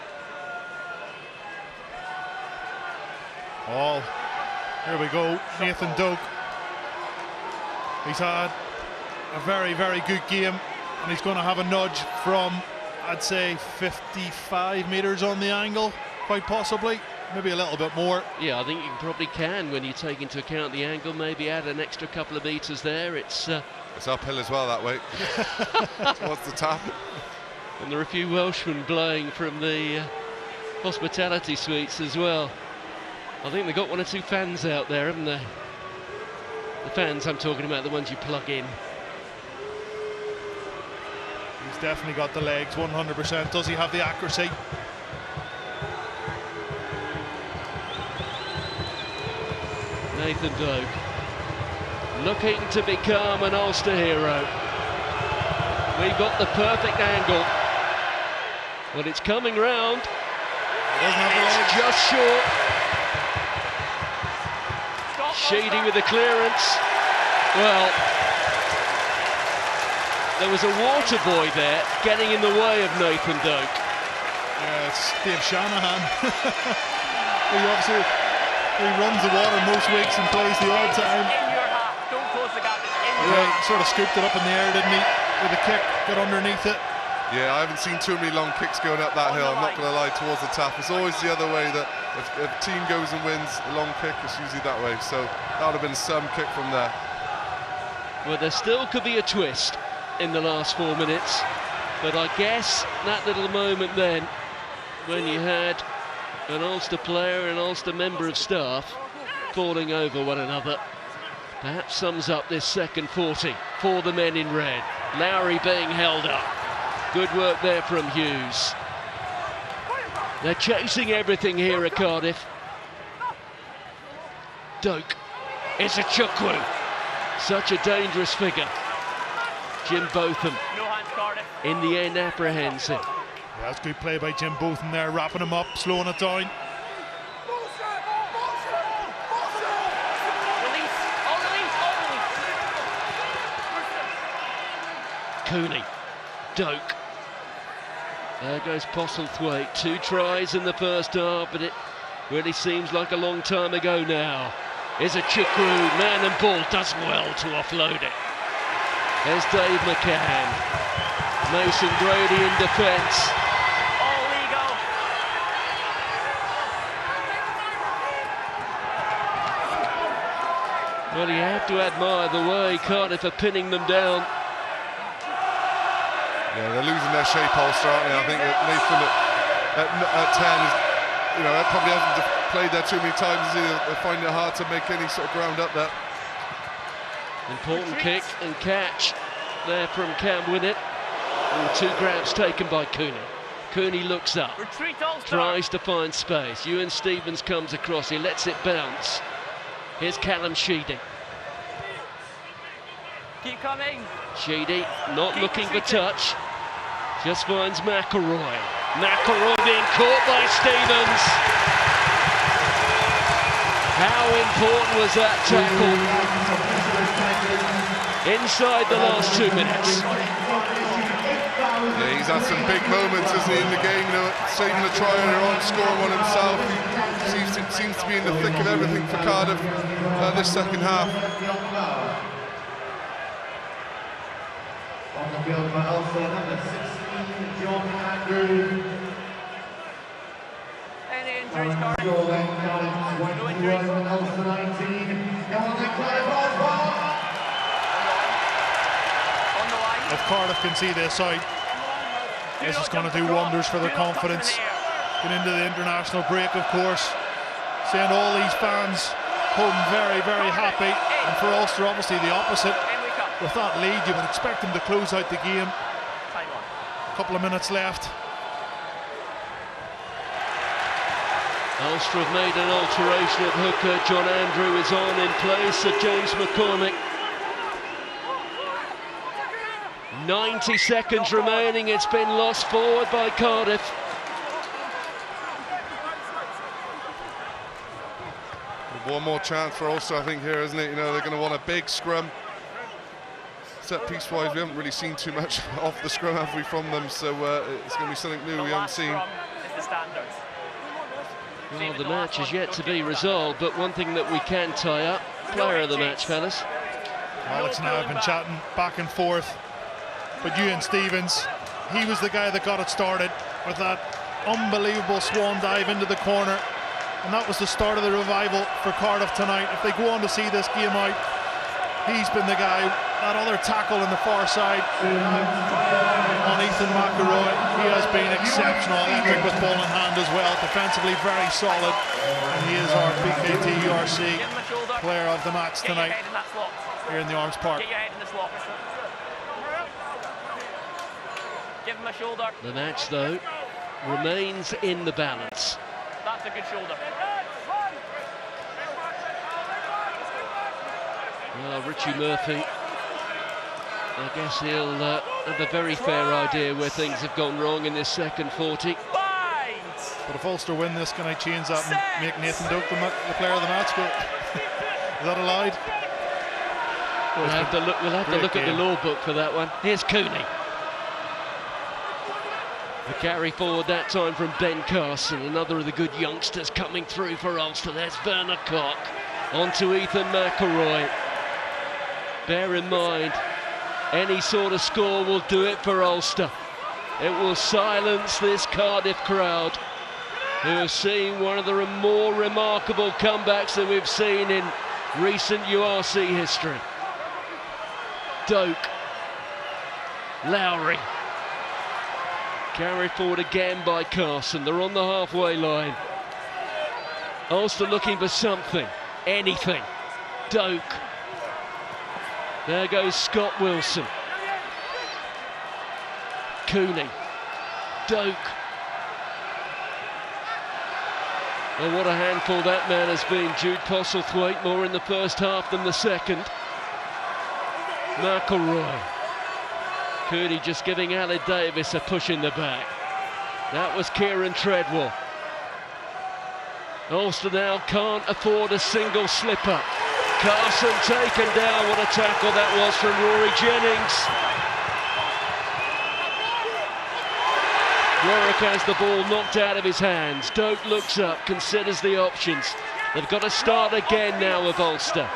Ball. Here we go, Nathan Doak. He's had a very, very good game, and he's going to have a nudge from, I'd say, 55 metres on the angle, quite possibly, maybe a little bit more. Yeah, I think you probably can when you take into account the angle, maybe add an extra couple of metres there. It's uphill as well that way. Towards the tap. And there are a few Welshmen blowing from the hospitality suites as well. I think they've got one or two fans out there, haven't they? The fans I'm talking about, the ones you plug in. He's definitely got the legs, 100%. Does he have the accuracy? Nathan Doak looking to become an Ulster hero. We've got the perfect angle, but it's coming round. It's just short. Sheedy with the clearance. Well, there was a water boy there getting in the way of Nathan Doak. Yeah, it's Dave Shanahan. He runs the water most weeks and plays the odd time. Don't close the gap. Yeah, he sort of scooped it up in the air, didn't he? With a kick, got underneath it. Yeah, I haven't seen too many long kicks going up that hill, I'm not going to lie, towards the tap. It's always the other way, that if a team goes and wins a long kick, it's usually that way. So that would have been some kick from there. Well, there still could be a twist in the last 4 minutes, but I guess that little moment then, when you had an Ulster player and an Ulster member of staff falling over one another, perhaps sums up this second 40 for the men in red. Lowry being held up. Good work there from Hughes. They're chasing everything here at Cardiff. Doak. Izuchukwu. Such a dangerous figure. Jim Botham, in the end, apprehensive. Yeah, that's good play by Jim Botham there, wrapping him up, slowing it down. Cooney. Doak. There goes Postlethwaite. 2 tries in the first half, but it really seems like a long time ago now. Izuchukwu, man and ball, does well to offload it. There's Dave McCann. Mason Grady in defence. All legal. Well, you have to admire the way Cardiff are pinning them down. Yeah, they're losing their shape, Ulster, aren't they? I think that Nathan at 10 is, you know, probably hasn't played there too many times. They find it hard to make any sort of ground up there. Important kick and catch there from Cam Winnett. And 2 grabs taken by Cooney. Cooney looks up, tries to find space. Ewan Stevens comes across, he lets it bounce. Here's Callum Sheedy. Keep coming. Sheedy not looking for touch, just finds McElroy. McElroy being caught by Stevens. How important was that tackle? Inside the last 2 minutes. Yeah, he's had some big moments, isn't he, in the game, you know, saving a try earlier on, scoring one himself. Seems to be in the thick of everything for Cardiff this second half. On the field for Ulster, number 16, John Andrew. Any injuries, Cardiff? No injuries. Ulster 19. Come on, Clive. If Cardiff can see this out, this is going to do wonders for their confidence. Get into the international break, of course. Seeing all these fans home very, very happy. And for Ulster, obviously the opposite. With that lead, you would expect them to close out the game. A couple of minutes left. Ulster have made an alteration at hooker. John Andrew is on in place of James McCormick. 90 seconds remaining. It's been lost forward by Cardiff. One more chance for Ulster, I think, here, isn't it? You know, they're going to want a big scrum. Set piece wise, we haven't really seen too much off the scrum, have we, from them? So it's going to be something new we haven't seen. Well, the match is yet to be resolved, but one thing that we can tie up, player of the match, fellas. Alex and I have been chatting back and forth, but Ewan Stevens, he was the guy that got it started with that unbelievable swan dive into the corner, and that was the start of the revival for Cardiff tonight. If they go on to see this game out, he's been the guy. That other tackle on the far side on Ethan McElroy, he has been exceptional, electric with ball in hand as well, defensively very solid, and he is our PKT URC player of the match tonight here in the Arms Park. Get your head in the slot. Give him a shoulder. The match, though, remains in the balance. That's a good shoulder. Well, Richie Murphy, I guess he'll have a very fair idea where things have gone wrong in this second 40. But if Ulster win this, can I change that and make Nathan Doak the player of the match? Is that allowed? We'll have to look at the law book for that one. Here's Cooney. The carry forward that time from Ben Carson, another of the good youngsters coming through for Ulster. There's Bernard Cock onto Ethan McElroy. Bear in mind, any sort of score will do it for Ulster. It will silence this Cardiff crowd, who have seen one of the more remarkable comebacks that we've seen in recent URC history. Doak, Lowry, carried forward again by Carson. They're on the halfway line. Ulster looking for something, anything. Doak. There goes Scott Wilson. Cooney. Doak. Well, what a handful that man has been. Jude Postlethwaite more in the first half than the second. McElroy. Cooney just giving Aled Davis a push in the back. That was Kieran Treadwell. Ulster now can't afford a single slip-up. Carson taken down. What a tackle that was from Rory Jennings. Warwick has the ball knocked out of his hands. Doak looks up, considers the options. They've got to start again now with Ulster.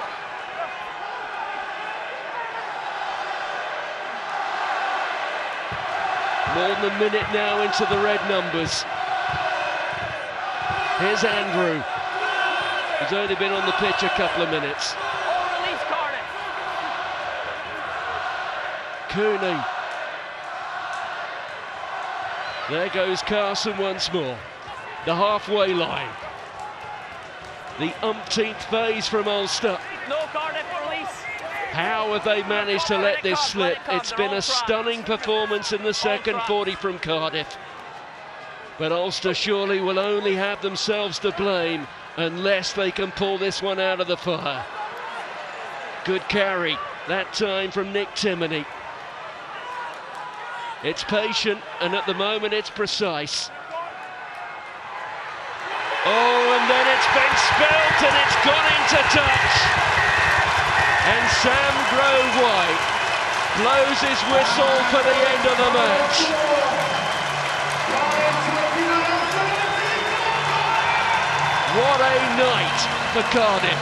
More than a minute now into the red numbers. Here's Andrew. He's only been on the pitch a couple of minutes. Cooney. There goes Carson once more. The halfway line. The umpteenth phase from Ulster. No Cardiff release. How have they managed to let this slip? It's been a stunning performance in the second 40 from Cardiff. But Ulster surely will only have themselves to blame unless they can pull this one out of the fire. Good carry, that time from Nick Timoney. It's patient, and at the moment it's precise. Oh, and then it's been spelt, and it's gone into touch. And Sam Grove-White blows his whistle for the end of the match. What a night for Cardiff.